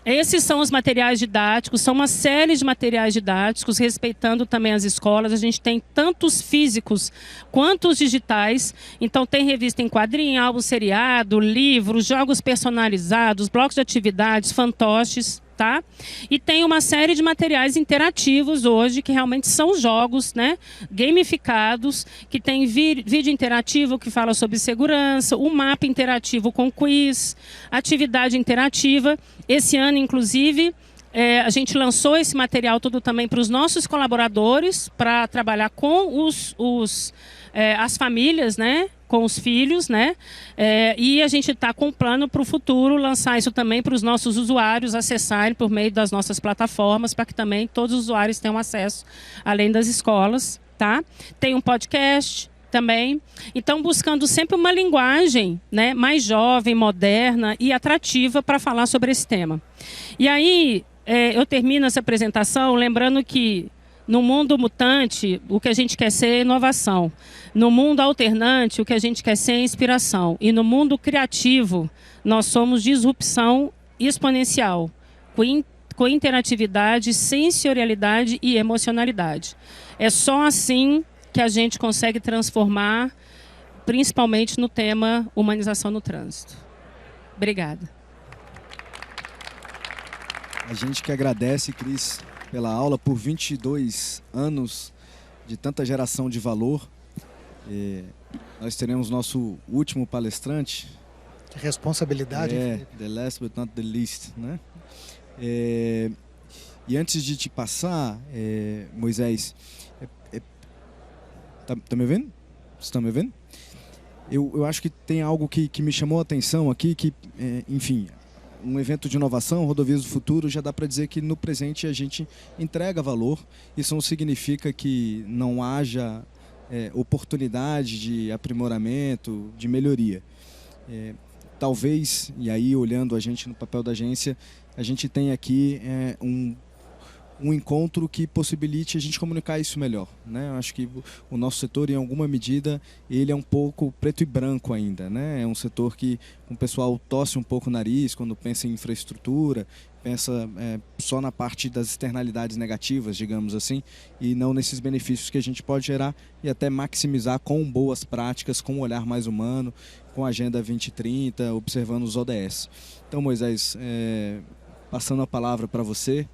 Esses são os materiais didáticos, são uma série de materiais didáticos, respeitando também as escolas. A gente tem tantos físicos quanto os digitais. Então, tem revista em quadrinho, álbum seriado, livros, jogos personalizados, blocos de atividades, fantoches. Tá? E tem uma série de materiais interativos hoje, que realmente são jogos, né, gamificados, que tem vídeo interativo que fala sobre segurança, o mapa interativo com quiz, atividade interativa. Esse ano, inclusive, a gente lançou esse material todo também para os nossos colaboradores, para trabalhar com as famílias, né? Com os filhos, né? E a gente está com um plano para o futuro lançar isso também para os nossos usuários acessarem por meio das nossas plataformas, para que também todos os usuários tenham acesso, além das escolas, tá? Tem um podcast também. Então, buscando sempre uma linguagem, né, mais jovem, moderna e atrativa para falar sobre esse tema. E aí, eu termino essa apresentação lembrando que no mundo mutante, o que a gente quer ser é inovação. No mundo alternante, o que a gente quer ser é inspiração. E no mundo criativo, nós somos disrupção exponencial, com interatividade, sensorialidade e emocionalidade. É só assim que a gente consegue transformar, principalmente no tema humanização no trânsito. Obrigada. A gente que agradece, Cris, pela aula, por 22 anos de tanta geração de valor. Nós teremos nosso último palestrante. Que responsabilidade. The last but not the least, né? E antes de te passar, Moisés, tá me ouvindo? Você está me ouvindo? Eu acho que tem algo que me chamou a atenção aqui, que, enfim, um evento de inovação, Rodovias do Futuro, já dá para dizer que no presente a gente entrega valor. Isso não significa que não haja oportunidade de aprimoramento, de melhoria. Talvez, e aí olhando a gente no papel da agência, a gente tem aqui um encontro que possibilite a gente comunicar isso melhor, né? Eu acho que o nosso setor, em alguma medida, ele é um pouco preto e branco ainda, né? É um setor que o pessoal torce um pouco o nariz quando pensa em infraestrutura, pensa só na parte das externalidades negativas, digamos assim, e não nesses benefícios que a gente pode gerar e até maximizar com boas práticas, com um olhar mais humano, com a Agenda 2030, observando os ODS. Então, Moisés, passando a palavra para você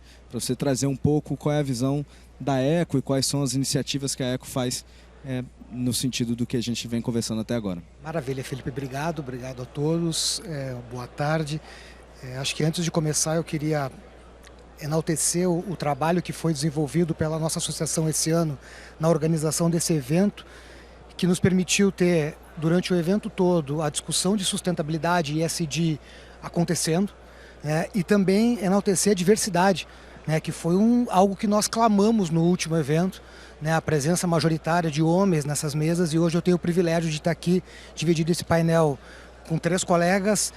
trazer um pouco qual é a visão da ECO e quais são as iniciativas que a ECO faz no sentido do que a gente vem conversando até agora. Maravilha, Felipe. Obrigado a todos. Boa tarde. Acho que antes de começar eu queria enaltecer o trabalho que foi desenvolvido pela nossa associação esse ano na organização desse evento, que nos permitiu ter, durante o evento todo, a discussão de sustentabilidade e ESG acontecendo, né, e também enaltecer a diversidade, né, que foi algo que nós clamamos no último evento, né, a presença majoritária de homens nessas mesas, e hoje eu tenho o privilégio de estar aqui dividido esse painel com 3 colegas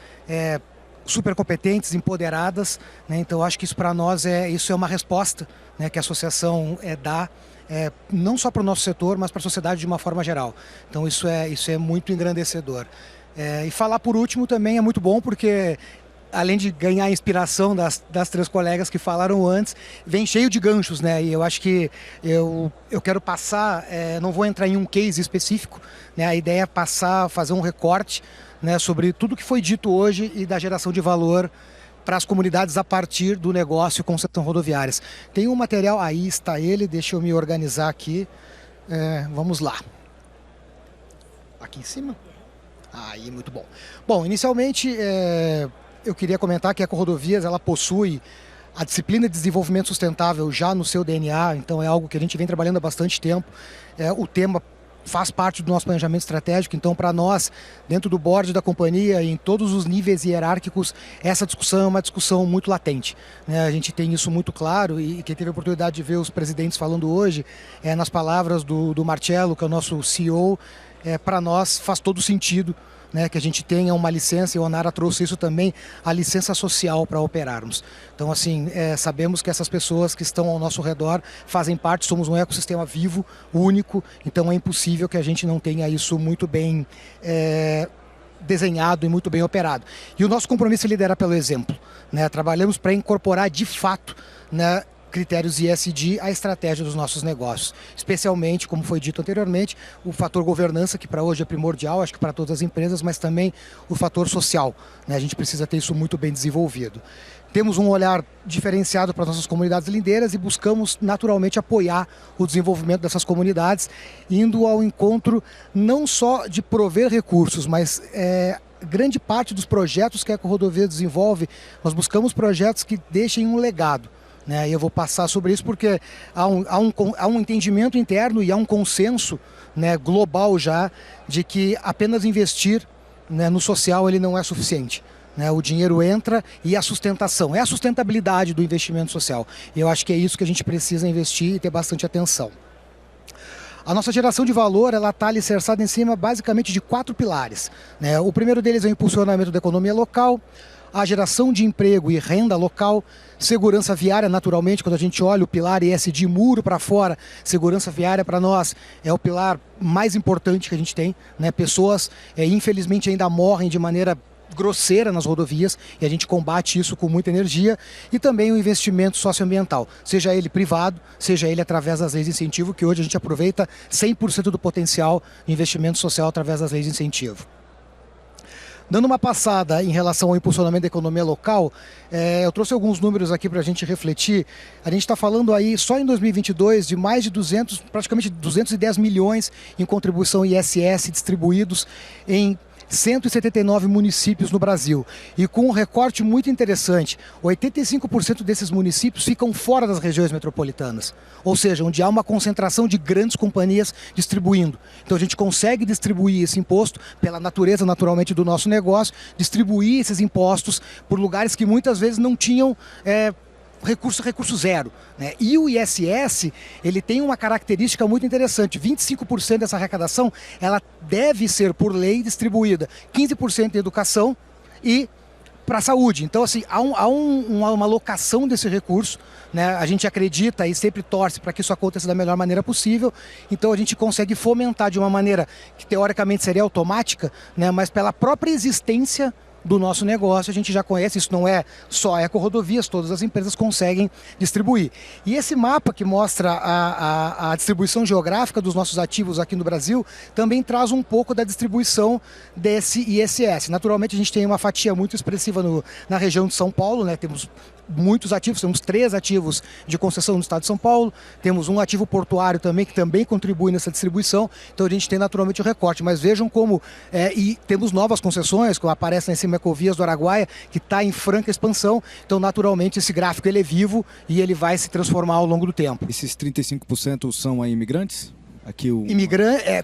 super competentes, empoderadas, né, então acho que isso para nós isso é uma resposta, né, que a associação dá, não só para o nosso setor, mas para a sociedade de uma forma geral. Então isso é muito engrandecedor. E falar por último também é muito bom, porque além de ganhar a inspiração das 3 colegas que falaram antes, vem cheio de ganchos, né? E eu acho que eu quero passar, não vou entrar em um case específico, né? A ideia é fazer um recorte, né, sobre tudo que foi dito hoje e da geração de valor para as comunidades a partir do negócio concessão rodoviárias. Tem um material, aí está ele, deixa eu me organizar aqui. Vamos lá. Aqui em cima? Aí, muito bom. Bom, inicialmente eu queria comentar que a EcoRodovias ela possui a disciplina de desenvolvimento sustentável já no seu DNA, então é algo que a gente vem trabalhando há bastante tempo. O tema faz parte do nosso planejamento estratégico, então para nós, dentro do board da companhia, em todos os níveis hierárquicos, essa discussão é uma discussão muito latente, né? A gente tem isso muito claro e quem teve a oportunidade de ver os presidentes falando hoje, nas palavras do Marcello, que é o nosso CEO, para nós faz todo sentido, né, que a gente tenha uma licença, e o Onara trouxe isso também, a licença social para operarmos. Então, assim, sabemos que essas pessoas que estão ao nosso redor fazem parte, somos um ecossistema vivo, único, então é impossível que a gente não tenha isso muito bem desenhado e muito bem operado. E o nosso compromisso é liderar pelo exemplo, né? Trabalhamos para incorporar de fato, né, critérios ESG à estratégia dos nossos negócios, especialmente, como foi dito anteriormente, o fator governança, que para hoje é primordial, acho que para todas as empresas, mas também o fator social, né? A gente precisa ter isso muito bem desenvolvido. Temos um olhar diferenciado para as nossas comunidades lindeiras e buscamos naturalmente apoiar o desenvolvimento dessas comunidades, indo ao encontro não só de prover recursos, mas grande parte dos projetos que a EcoRodovias desenvolve, nós buscamos projetos que deixem um legado. E eu vou passar sobre isso porque há um entendimento interno e há um consenso, né, global já de que apenas investir, né, no social ele não é suficiente, né? O dinheiro entra e a sustentação, é a sustentabilidade do investimento social. E eu acho que é isso que a gente precisa investir e ter bastante atenção. A nossa geração de valor está alicerçada em cima basicamente de 4 pilares, né? O primeiro deles é o impulsionamento da economia local, a geração de emprego e renda local, segurança viária, naturalmente, quando a gente olha o pilar ESG muro para fora, segurança viária para nós é o pilar mais importante que a gente tem, né? Pessoas, infelizmente, ainda morrem de maneira grosseira nas rodovias e a gente combate isso com muita energia, e também o investimento socioambiental, seja ele privado, seja ele através das leis de incentivo, que hoje a gente aproveita 100% do potencial de investimento social através das leis de incentivo. Dando uma passada em relação ao impulsionamento da economia local, eu trouxe alguns números aqui para a gente refletir. A gente está falando aí, só em 2022, de mais de praticamente 210 milhões em contribuição ISS distribuídos em 179 municípios no Brasil. E com um recorte muito interessante, 85% desses municípios ficam fora das regiões metropolitanas. Ou seja, onde há uma concentração de grandes companhias distribuindo. Então a gente consegue distribuir esse imposto, pela natureza naturalmente do nosso negócio, distribuir esses impostos por lugares que muitas vezes não tinham recurso zero, né? E o ISS, ele tem uma característica muito interessante, 25% dessa arrecadação, ela deve ser por lei distribuída, 15% em educação e para a saúde. Então, assim, há uma alocação desse recurso, né? A gente acredita e sempre torce para que isso aconteça da melhor maneira possível. Então, a gente consegue fomentar de uma maneira que teoricamente seria automática, né? Mas pela própria existência do nosso negócio, a gente já conhece, isso não é só a Ecorodovias, todas as empresas conseguem distribuir. E esse mapa que mostra a distribuição geográfica dos nossos ativos aqui no Brasil, também traz um pouco da distribuição desse ISS. Naturalmente, a gente tem uma fatia muito expressiva na região de São Paulo, né? Temos muitos ativos, temos 3 ativos de concessão no estado de São Paulo, temos um ativo portuário também, que também contribui nessa distribuição, então a gente tem naturalmente o recorte, mas vejam como, e temos novas concessões, como aparece nesse Ecovias do Araguaia, que está em franca expansão, então naturalmente esse gráfico ele é vivo e ele vai se transformar ao longo do tempo. Esses 35% são aí imigrantes? Aqui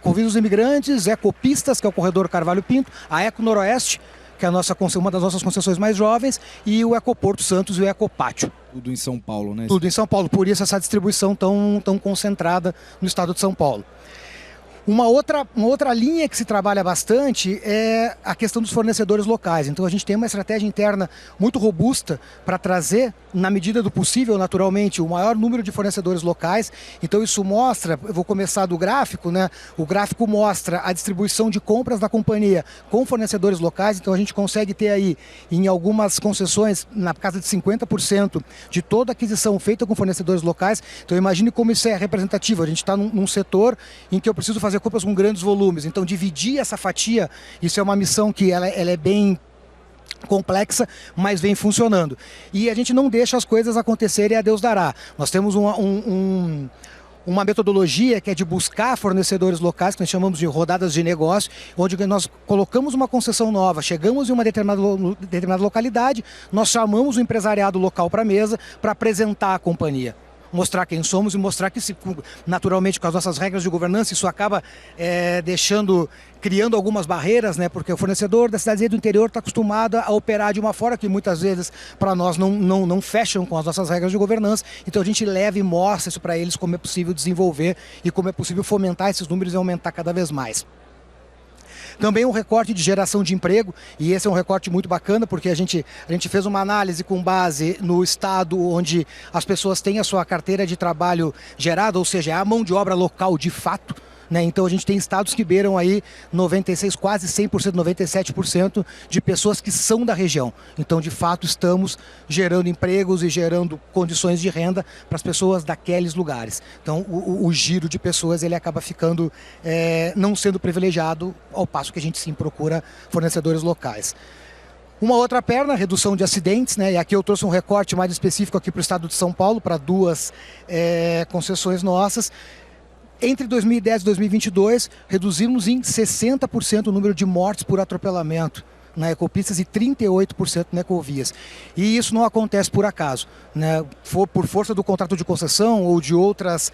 Convida os imigrantes, Ecopistas, que é o corredor Carvalho Pinto, a Eco Noroeste, que é uma das nossas concessões mais jovens, e o Ecoporto Santos e o Ecopátio. Tudo em São Paulo, né? Tudo em São Paulo, por isso essa distribuição tão concentrada no estado de São Paulo. Uma outra linha que se trabalha bastante é a questão dos fornecedores locais. Então a gente tem uma estratégia interna muito robusta para trazer, na medida do possível, naturalmente, o maior número de fornecedores locais. Então isso mostra, eu vou começar do gráfico, né? O gráfico mostra a distribuição de compras da companhia com fornecedores locais. Então a gente consegue ter aí, em algumas concessões, na casa de 50% de toda aquisição feita com fornecedores locais. Então imagine como isso é representativo. A gente está num setor em que eu preciso fazer compras com grandes volumes, então dividir essa fatia, isso é uma missão que ela é bem complexa, mas vem funcionando. E a gente não deixa as coisas acontecerem a Deus dará. Nós temos uma metodologia que é de buscar fornecedores locais, que nós chamamos de rodadas de negócio, onde nós colocamos uma concessão nova, chegamos em uma determinada localidade, nós chamamos o empresariado local para a mesa para apresentar a companhia. Mostrar quem somos e mostrar que, naturalmente, com as nossas regras de governança, isso acaba criando algumas barreiras, né? Porque o fornecedor da cidadezinha do interior está acostumado a operar de uma forma que muitas vezes para nós não fecham com as nossas regras de governança. Então a gente leva e mostra isso para eles, como é possível desenvolver e como é possível fomentar esses números e aumentar cada vez mais. Também um recorte de geração de emprego, e esse é um recorte muito bacana, porque a gente fez uma análise com base no estado onde as pessoas têm a sua carteira de trabalho gerada, ou seja, a mão de obra local de fato. Né? Então a gente tem estados que beiram aí 96%, quase 100%, 97% de pessoas que são da região. Então de fato estamos gerando empregos e gerando condições de renda para as pessoas daqueles lugares. Então o giro de pessoas ele acaba ficando não sendo privilegiado, ao passo que a gente sim procura fornecedores locais. Uma outra perna, redução de acidentes, né? E aqui eu trouxe um recorte mais específico aqui para o estado de São Paulo, para 2 concessões nossas. Entre 2010 e 2022, reduzimos em 60% o número de mortes por atropelamento na Ecopistas e 38% na Ecovias. E isso não acontece por acaso, né? Por força do contrato de concessão ou de outras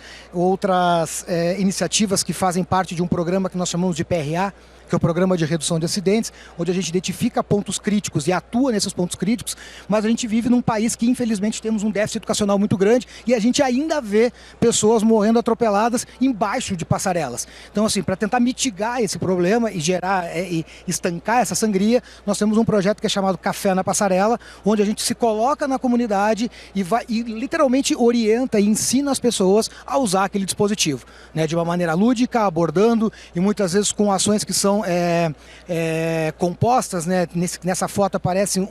iniciativas que fazem parte de um programa que nós chamamos de PRA, que é o Programa de Redução de Acidentes, onde a gente identifica pontos críticos e atua nesses pontos críticos, mas a gente vive num país que infelizmente temos um déficit educacional muito grande e a gente ainda vê pessoas morrendo atropeladas embaixo de passarelas. Então assim, para tentar mitigar esse problema e e estancar essa sangria, nós temos um projeto que é chamado Café na Passarela, onde a gente se coloca na comunidade e literalmente orienta e ensina as pessoas a usar aquele dispositivo, né, de uma maneira lúdica, abordando e muitas vezes com ações que são compostas, né? Nessa foto aparece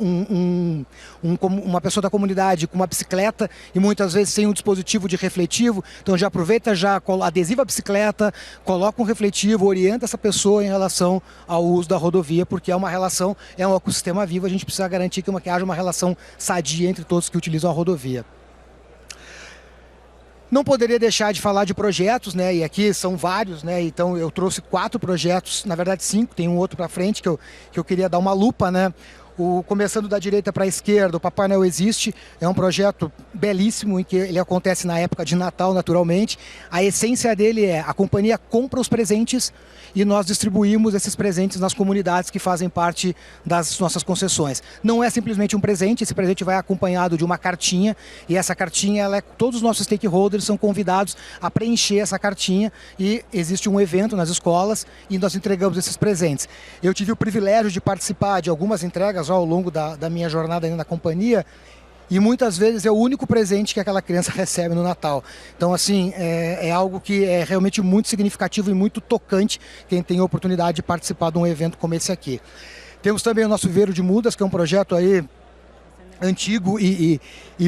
uma pessoa da comunidade com uma bicicleta e muitas vezes sem um dispositivo de refletivo, então já aproveita, já adesiva a bicicleta, coloca um refletivo, orienta essa pessoa em relação ao uso da rodovia, porque é um ecossistema vivo, a gente precisa garantir que haja uma relação sadia entre todos que utilizam a rodovia. Não poderia deixar de falar de projetos, né? E aqui são vários, né? Então eu trouxe 4 projetos, na verdade 5, tem um outro para frente que eu queria dar uma lupa, né? Começando da direita para a esquerda, o Papai Noel Existe, é um projeto belíssimo em que ele acontece na época de Natal, naturalmente. A essência dele é a companhia compra os presentes e nós distribuímos esses presentes nas comunidades que fazem parte das nossas concessões. Não é simplesmente um presente, esse presente vai acompanhado de uma cartinha e essa cartinha, todos os nossos stakeholders são convidados a preencher essa cartinha e existe um evento nas escolas e nós entregamos esses presentes. Eu tive o privilégio de participar de algumas entregas já ao longo da minha jornada na companhia, e muitas vezes é o único presente que aquela criança recebe no Natal. Então, assim, é algo que é realmente muito significativo e muito tocante quem tem a oportunidade de participar de um evento como esse aqui. Temos também o nosso Viveiro de Mudas, que é um projeto aí antigo e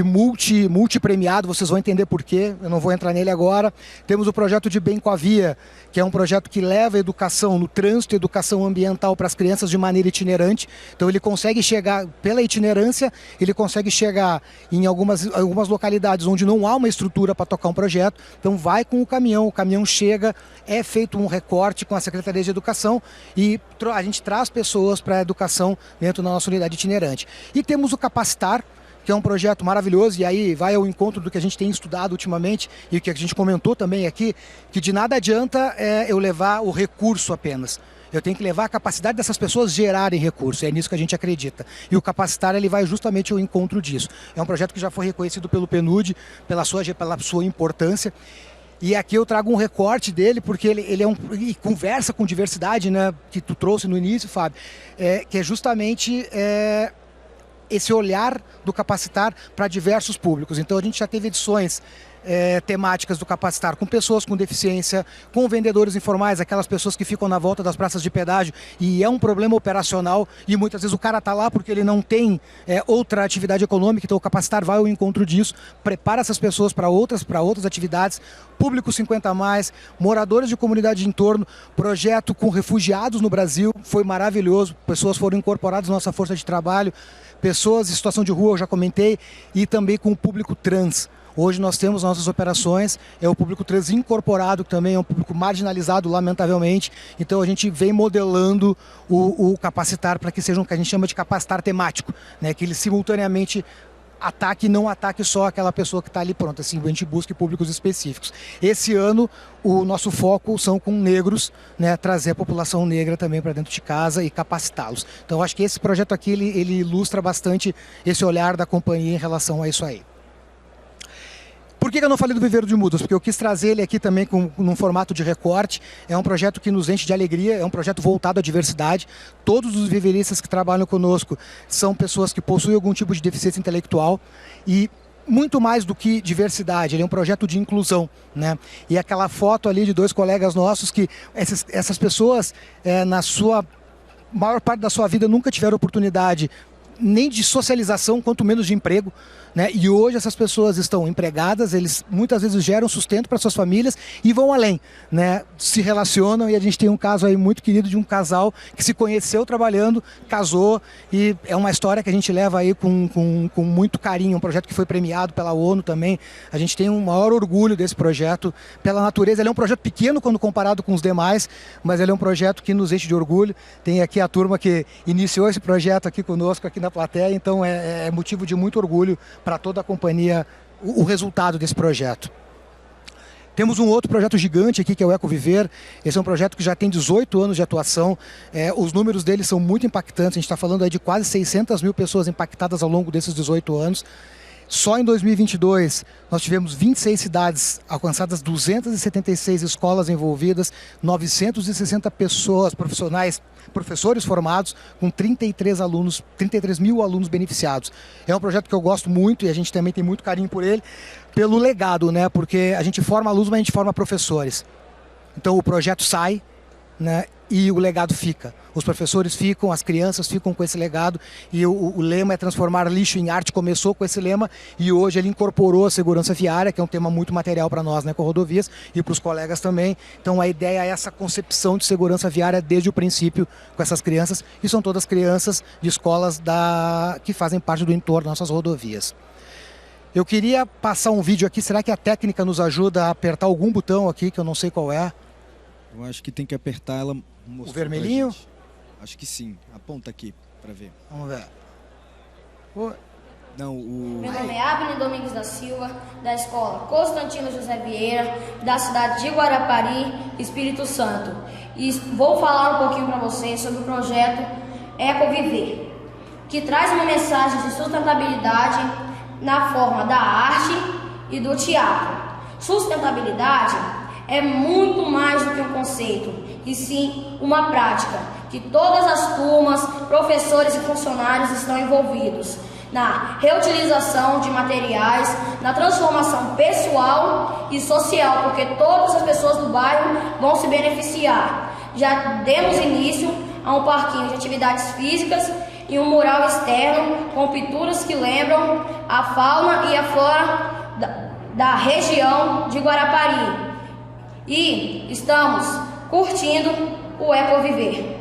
multi-premiado, vocês vão entender por quê, eu não vou entrar nele agora. Temos o projeto de Bem com a Via, que é um projeto que leva a educação no trânsito, educação ambiental para as crianças de maneira itinerante. Então ele consegue chegar, pela itinerância, ele consegue chegar em algumas localidades onde não há uma estrutura para tocar um projeto. Então vai com o caminhão chega, é feito um recorte com a Secretaria de Educação e a gente traz pessoas para a educação dentro da nossa unidade itinerante. E temos o Capacitar, que é um projeto maravilhoso, e aí vai ao encontro do que a gente tem estudado ultimamente e o que a gente comentou também aqui, que de nada adianta eu levar o recurso apenas. Eu tenho que levar a capacidade dessas pessoas gerarem recurso, é nisso que a gente acredita. E o Capacitar, ele vai justamente ao encontro disso. É um projeto que já foi reconhecido pelo PNUD, pela sua importância. E aqui eu trago um recorte dele, porque ele e conversa com diversidade, né, que tu trouxe no início, Fábio, que é justamente esse olhar do Capacitar para diversos públicos. Então a gente já teve edições temáticas do Capacitar com pessoas com deficiência, com vendedores informais, aquelas pessoas que ficam na volta das praças de pedágio e é um problema operacional e muitas vezes o cara está lá porque ele não tem outra atividade econômica, então o Capacitar vai ao encontro disso, prepara essas pessoas para outras atividades, público 50+, moradores de comunidade de entorno, projeto com refugiados no Brasil, foi maravilhoso, pessoas foram incorporadas na nossa força de trabalho, pessoas em situação de rua, eu já comentei, e também com o público trans. Hoje nós temos nossas operações, é o público trans incorporado, que também é um público marginalizado, lamentavelmente. Então a gente vem modelando o Capacitar para que seja o que a gente chama de Capacitar temático, né? Que ele simultaneamente ataque e não ataque só aquela pessoa que está ali pronta, assim, a gente busca públicos específicos. Esse ano o nosso foco são com negros, né? Trazer a população negra também para dentro de casa e capacitá-los. Então eu acho que esse projeto aqui ele ilustra bastante esse olhar da companhia em relação a isso aí. Por que eu não falei do Viveiro de Mudas? Porque eu quis trazer ele aqui também num formato de recorte. É um projeto que nos enche de alegria, é um projeto voltado à diversidade. Todos os viveiristas que trabalham conosco são pessoas que possuem algum tipo de deficiência intelectual e muito mais do que diversidade, ele é um projeto de inclusão, né? E aquela foto ali de dois colegas nossos que essas pessoas, na sua maior parte da sua vida, nunca tiveram oportunidade nem de socialização, quanto menos de emprego, né? E hoje essas pessoas estão empregadas, eles muitas vezes geram sustento para suas famílias e vão além, né? Se relacionam, e a gente tem um caso aí muito querido de um casal que se conheceu trabalhando, casou, e é uma história que a gente leva aí com muito carinho, um projeto que foi premiado pela ONU também. A gente tem um maior orgulho desse projeto, pela natureza. Ele é um projeto pequeno quando comparado com os demais, mas ele é um projeto que nos enche de orgulho. Tem aqui a turma que iniciou esse projeto aqui conosco, aqui na plateia, então é motivo de muito orgulho para toda a companhia o resultado desse projeto. Temos um outro projeto gigante aqui, que é o Ecoviver. Esse é um projeto que já tem 18 anos de atuação. Os números dele são muito impactantes. A gente está falando aí de quase 600 mil pessoas impactadas ao longo desses 18 anos. Só em 2022, nós tivemos 26 cidades alcançadas, 276 escolas envolvidas, 960 pessoas, professores formados, com 33 mil alunos beneficiados. É um projeto que eu gosto muito e a gente também tem muito carinho por ele, pelo legado, né? Porque a gente forma alunos, mas a gente forma professores. Então o projeto sai, né? E o legado fica. Os professores ficam, as crianças ficam com esse legado, e o lema é transformar lixo em arte. Começou com esse lema e hoje ele incorporou a segurança viária, que é um tema muito material para nós, né, com rodovias, e para os colegas também. Então a ideia é essa concepção de segurança viária desde o princípio com essas crianças, e são todas crianças de escolas que fazem parte do entorno das nossas rodovias. Eu queria passar um vídeo aqui. Será que a técnica nos ajuda a apertar algum botão aqui, que eu não sei qual é? Eu acho que tem que apertar ela. O vermelhinho? Acho que sim. Aponta aqui para ver. Vamos ver. Não, Meu nome é Abner Domingos da Silva, da escola Constantino José Vieira, da cidade de Guarapari, Espírito Santo. E vou falar um pouquinho para vocês sobre o projeto Ecoviver, que traz uma mensagem de sustentabilidade na forma da arte e do teatro. Sustentabilidade é muito mais do que um conceito, e sim uma prática, que todas as turmas, professores e funcionários estão envolvidos na reutilização de materiais, na transformação pessoal e social, porque todas as pessoas do bairro vão se beneficiar. Já demos início a um parquinho de atividades físicas e um mural externo com pinturas que lembram a fauna e a flora da região de Guarapari. E estamos curtindo o Ecoviver.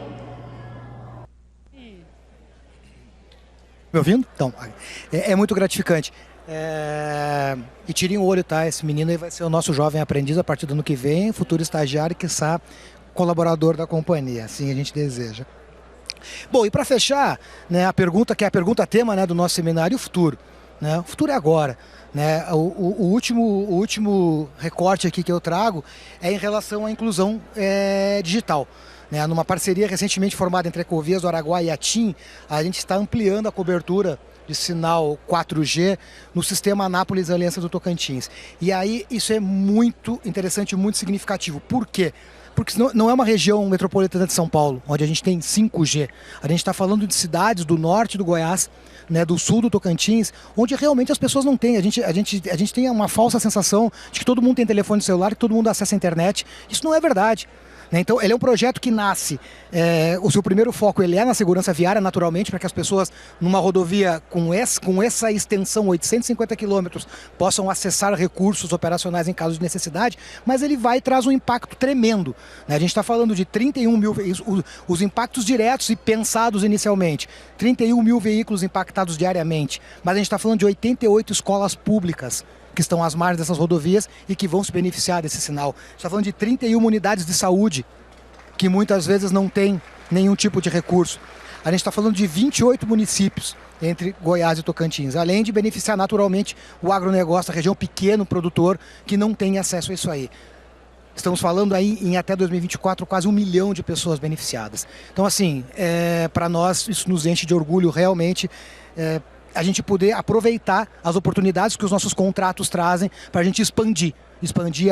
Me ouvindo? Então, é muito gratificante. E tirem o olho, tá? Esse menino aí vai ser o nosso jovem aprendiz a partir do ano que vem, futuro estagiário e, quiçá, colaborador da companhia. Assim a gente deseja. Bom, e para fechar, né, a pergunta que é a pergunta tema, né, do nosso seminário, o futuro. Né? O futuro é agora. Né? O último recorte aqui que eu trago é em relação à inclusão digital. Né, numa parceria recentemente formada entre a Ecovias do Araguaia e a TIM, a gente está ampliando a cobertura de sinal 4G no sistema Anápolis Aliança do Tocantins. E aí isso é muito interessante e muito significativo. Por quê? Porque não é uma região metropolitana de São Paulo, onde a gente tem 5G. A gente está falando de cidades do norte do Goiás, né, do sul do Tocantins, onde realmente as pessoas não têm. A gente tem uma falsa sensação de que todo mundo tem telefone celular, que todo mundo acessa a internet. Isso não é verdade. Então, ele é um projeto que nasce, o seu primeiro foco ele é na segurança viária, naturalmente, para que as pessoas, numa rodovia com essa extensão, 850 quilômetros, possam acessar recursos operacionais em caso de necessidade, mas ele vai e traz um impacto tremendo. Né? A gente está falando de 31 mil veículos, os impactos diretos e pensados inicialmente, 31 mil veículos impactados diariamente, mas a gente está falando de 88 escolas públicas, que estão às margens dessas rodovias e que vão se beneficiar desse sinal. Está falando de 31 unidades de saúde, que muitas vezes não tem nenhum tipo de recurso. A gente está falando de 28 municípios entre Goiás e Tocantins, além de beneficiar naturalmente o agronegócio, a região pequeno produtor, que não tem acesso a isso aí. Estamos falando aí em até 2024 quase 1 milhão de pessoas beneficiadas. Então, assim, para nós isso nos enche de orgulho realmente, a gente poder aproveitar as oportunidades que os nossos contratos trazem para a gente expandir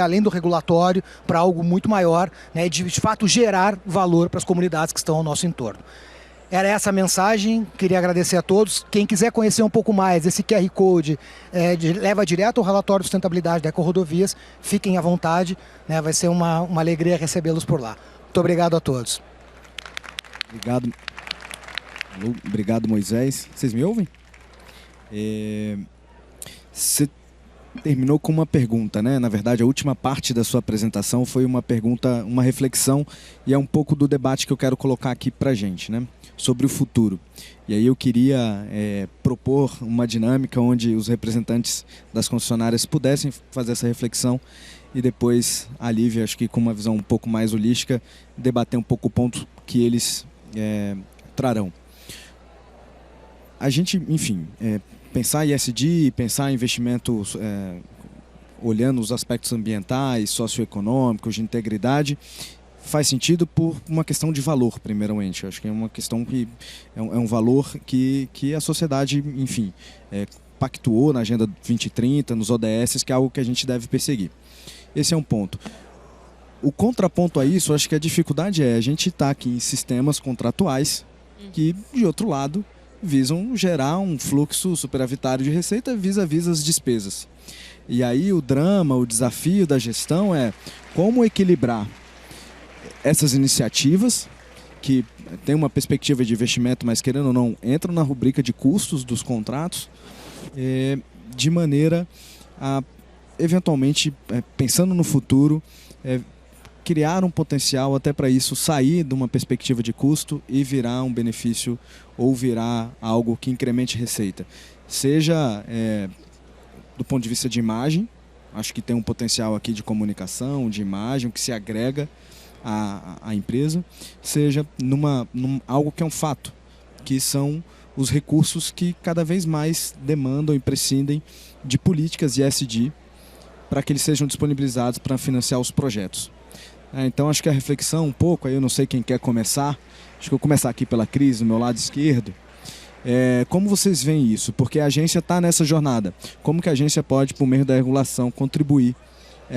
além do regulatório para algo muito maior, né, e de fato gerar valor para as comunidades que estão ao nosso entorno. Era essa a mensagem, queria agradecer a todos. Quem quiser conhecer um pouco mais, esse QR Code leva direto ao relatório de sustentabilidade da Ecorodovias, fiquem à vontade, né, vai ser uma alegria recebê-los por lá. Muito obrigado a todos. Obrigado, Moisés. Vocês me ouvem? Você terminou com uma pergunta, né? Na verdade, a última parte da sua apresentação foi uma pergunta, uma reflexão, e é um pouco do debate que eu quero colocar aqui pra gente, né? Sobre o futuro. E aí eu queria propor uma dinâmica onde os representantes das concessionárias pudessem fazer essa reflexão e depois a Lívia, acho que com uma visão um pouco mais holística, debater um pouco o ponto que eles trarão. A gente, enfim, pensar em ESG, pensar em investimentos olhando os aspectos ambientais, socioeconômicos, de integridade, faz sentido por uma questão de valor, primeiramente. Acho que é uma questão que é um valor que a sociedade, enfim, pactuou na Agenda 2030, nos ODS, que é algo que a gente deve perseguir. Esse é um ponto. O contraponto a isso, acho que a dificuldade a gente estar aqui em sistemas contratuais que, de outro lado, visam gerar um fluxo superavitário de receita vis-à-vis as despesas. E aí o drama, o desafio da gestão é como equilibrar essas iniciativas que têm uma perspectiva de investimento, mas querendo ou não, entram na rubrica de custos dos contratos, de maneira a, eventualmente, pensando no futuro, criar um potencial até para isso sair de uma perspectiva de custo e virar um benefício ou virar algo que incremente receita. Seja do ponto de vista de imagem, acho que tem um potencial aqui de comunicação, de imagem, que se agrega à empresa, seja algo que é um fato, que são os recursos que cada vez mais demandam e prescindem de políticas ESG para que eles sejam disponibilizados para financiar os projetos. Então acho que a reflexão um pouco, aí eu não sei quem quer começar, acho que eu vou começar aqui pela Cris, do meu lado esquerdo. Como vocês veem isso? Porque a agência está nessa jornada. Como que a agência pode, por meio da regulação, contribuir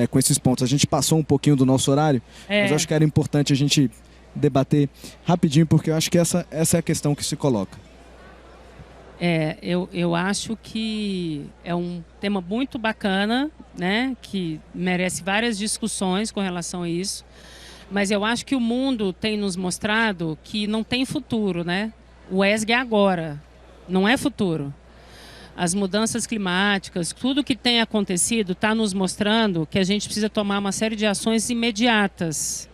com esses pontos. A gente passou um pouquinho do nosso horário, mas eu acho que era importante a gente debater rapidinho, porque eu acho que essa é a questão que se coloca. Eu acho que é um tema muito bacana, né, que merece várias discussões com relação a isso, mas eu acho que o mundo tem nos mostrado que não tem futuro, né? O ESG é agora, não é futuro. As mudanças climáticas, tudo que tem acontecido está nos mostrando que a gente precisa tomar uma série de ações imediatas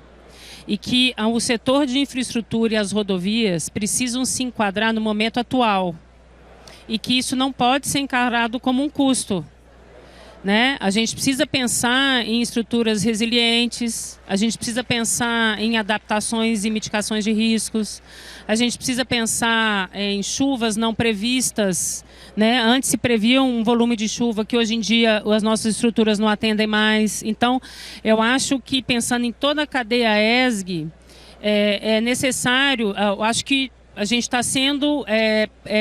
e que o setor de infraestrutura e as rodovias precisam se enquadrar no momento atual e que isso não pode ser encarado como um custo, né? A gente precisa pensar em estruturas resilientes, a gente precisa pensar em adaptações e mitigações de riscos, a gente precisa pensar em chuvas não previstas, né? Antes se previa um volume de chuva que hoje em dia as nossas estruturas não atendem mais. Então, eu acho que pensando em toda a cadeia ESG, é necessário, eu acho que a gente está sendo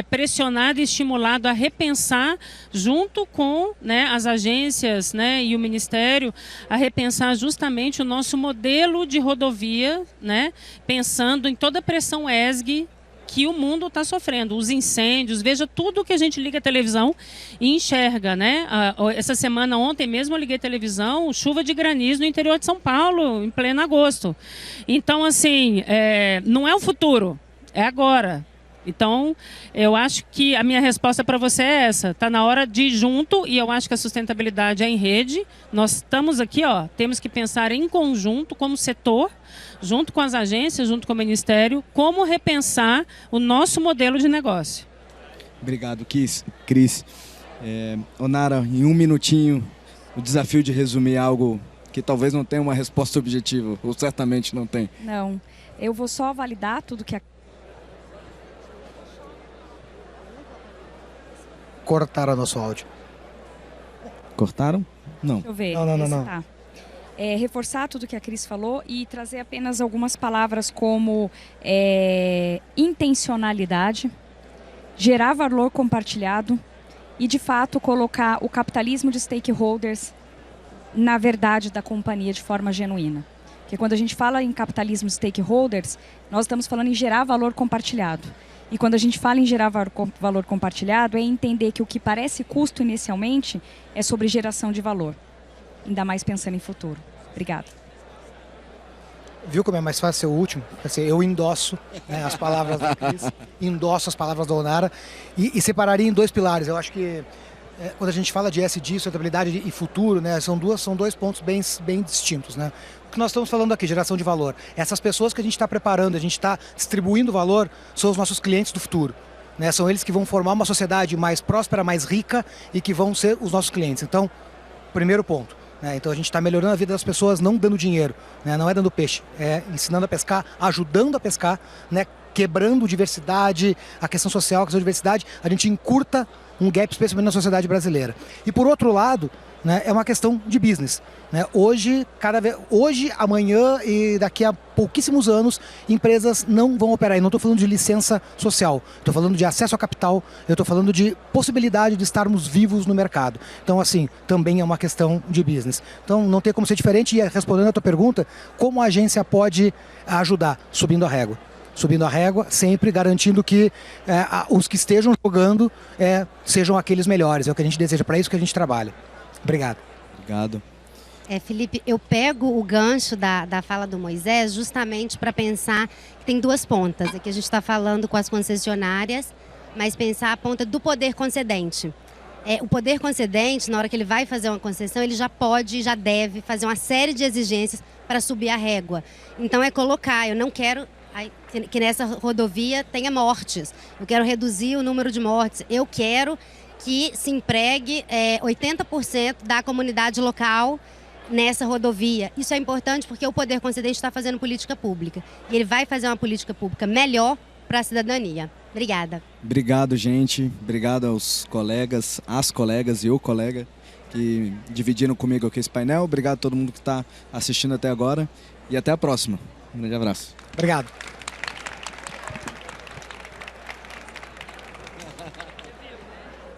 pressionado e estimulado a repensar, junto com, né, as agências, né, e o Ministério, a repensar justamente o nosso modelo de rodovia, né, pensando em toda a pressão ESG que o mundo está sofrendo, os incêndios, veja tudo que a gente liga a televisão e enxerga, né? Essa semana, ontem mesmo, eu liguei a televisão, chuva de granizo no interior de São Paulo, em pleno agosto. Então, assim, não é o futuro, é agora. Então, eu acho que a minha resposta para você é essa. Está na hora de ir junto, e eu acho que a sustentabilidade é em rede. Nós estamos aqui, temos que pensar em conjunto, como setor, junto com as agências, junto com o Ministério, como repensar o nosso modelo de negócio. Obrigado, Cris. Onara, em um minutinho, o desafio de resumir algo que talvez não tenha uma resposta objetiva, ou certamente não tem. Não, eu vou só validar tudo que a... Cortaram nosso áudio. Cortaram? Não. Deixa eu ver. Não. Tá. Reforçar tudo que a Cris falou e trazer apenas algumas palavras como intencionalidade, gerar valor compartilhado e, de fato, colocar o capitalismo de stakeholders na verdade da companhia de forma genuína. Porque quando a gente fala em capitalismo de stakeholders, nós estamos falando em gerar valor compartilhado. E quando a gente fala em gerar valor compartilhado, é entender que o que parece custo inicialmente é sobre geração de valor. Ainda mais pensando em futuro. Obrigada. Viu como é mais fácil ser o último? Assim, eu endosso, né, as palavras da Cris, endosso as palavras da Onara e separaria em dois pilares. Eu acho que quando a gente fala de ESG, sustentabilidade e futuro, né, são dois pontos bem distintos, né? O que nós estamos falando aqui, geração de valor. Essas pessoas que a gente está preparando, a gente está distribuindo valor, são os nossos clientes do futuro, né? São eles que vão formar uma sociedade mais próspera, mais rica e que vão ser os nossos clientes. Então, primeiro ponto. Então a gente está melhorando a vida das pessoas, não dando dinheiro, né? Não é dando peixe, é ensinando a pescar, ajudando a pescar, né? Quebrando diversidade, a questão social, a questão de diversidade, a gente encurta um gap especialmente na sociedade brasileira. E por outro lado, né, é uma questão de business, né? Hoje, amanhã e daqui a pouquíssimos anos, empresas não vão operar. E não estou falando de licença social, estou falando de acesso a capital, eu estou falando de possibilidade de estarmos vivos no mercado. Então, assim, também é uma questão de business. Então, não tem como ser diferente. E respondendo a tua pergunta, como a agência pode ajudar? Subindo a régua, sempre garantindo que os que estejam jogando sejam aqueles melhores. É o que a gente deseja, para isso que a gente trabalha. Obrigado. Obrigado. Felipe, eu pego o gancho da fala do Moisés justamente para pensar que tem duas pontas. Aqui a gente está falando com as concessionárias, mas pensar a ponta do poder concedente. O poder concedente, na hora que ele vai fazer uma concessão, ele já deve fazer uma série de exigências para subir a régua. Então eu não quero que nessa rodovia tenha mortes. Eu quero reduzir o número de mortes. Eu quero que se empregue 80% da comunidade local nessa rodovia. Isso é importante porque o poder concedente está fazendo política pública. E ele vai fazer uma política pública melhor para a cidadania. Obrigada. Obrigado, gente. Obrigado aos colegas, às colegas e o colega que dividiram comigo aqui esse painel. Obrigado a todo mundo que está assistindo até agora. E até a próxima. Um grande abraço. Obrigado.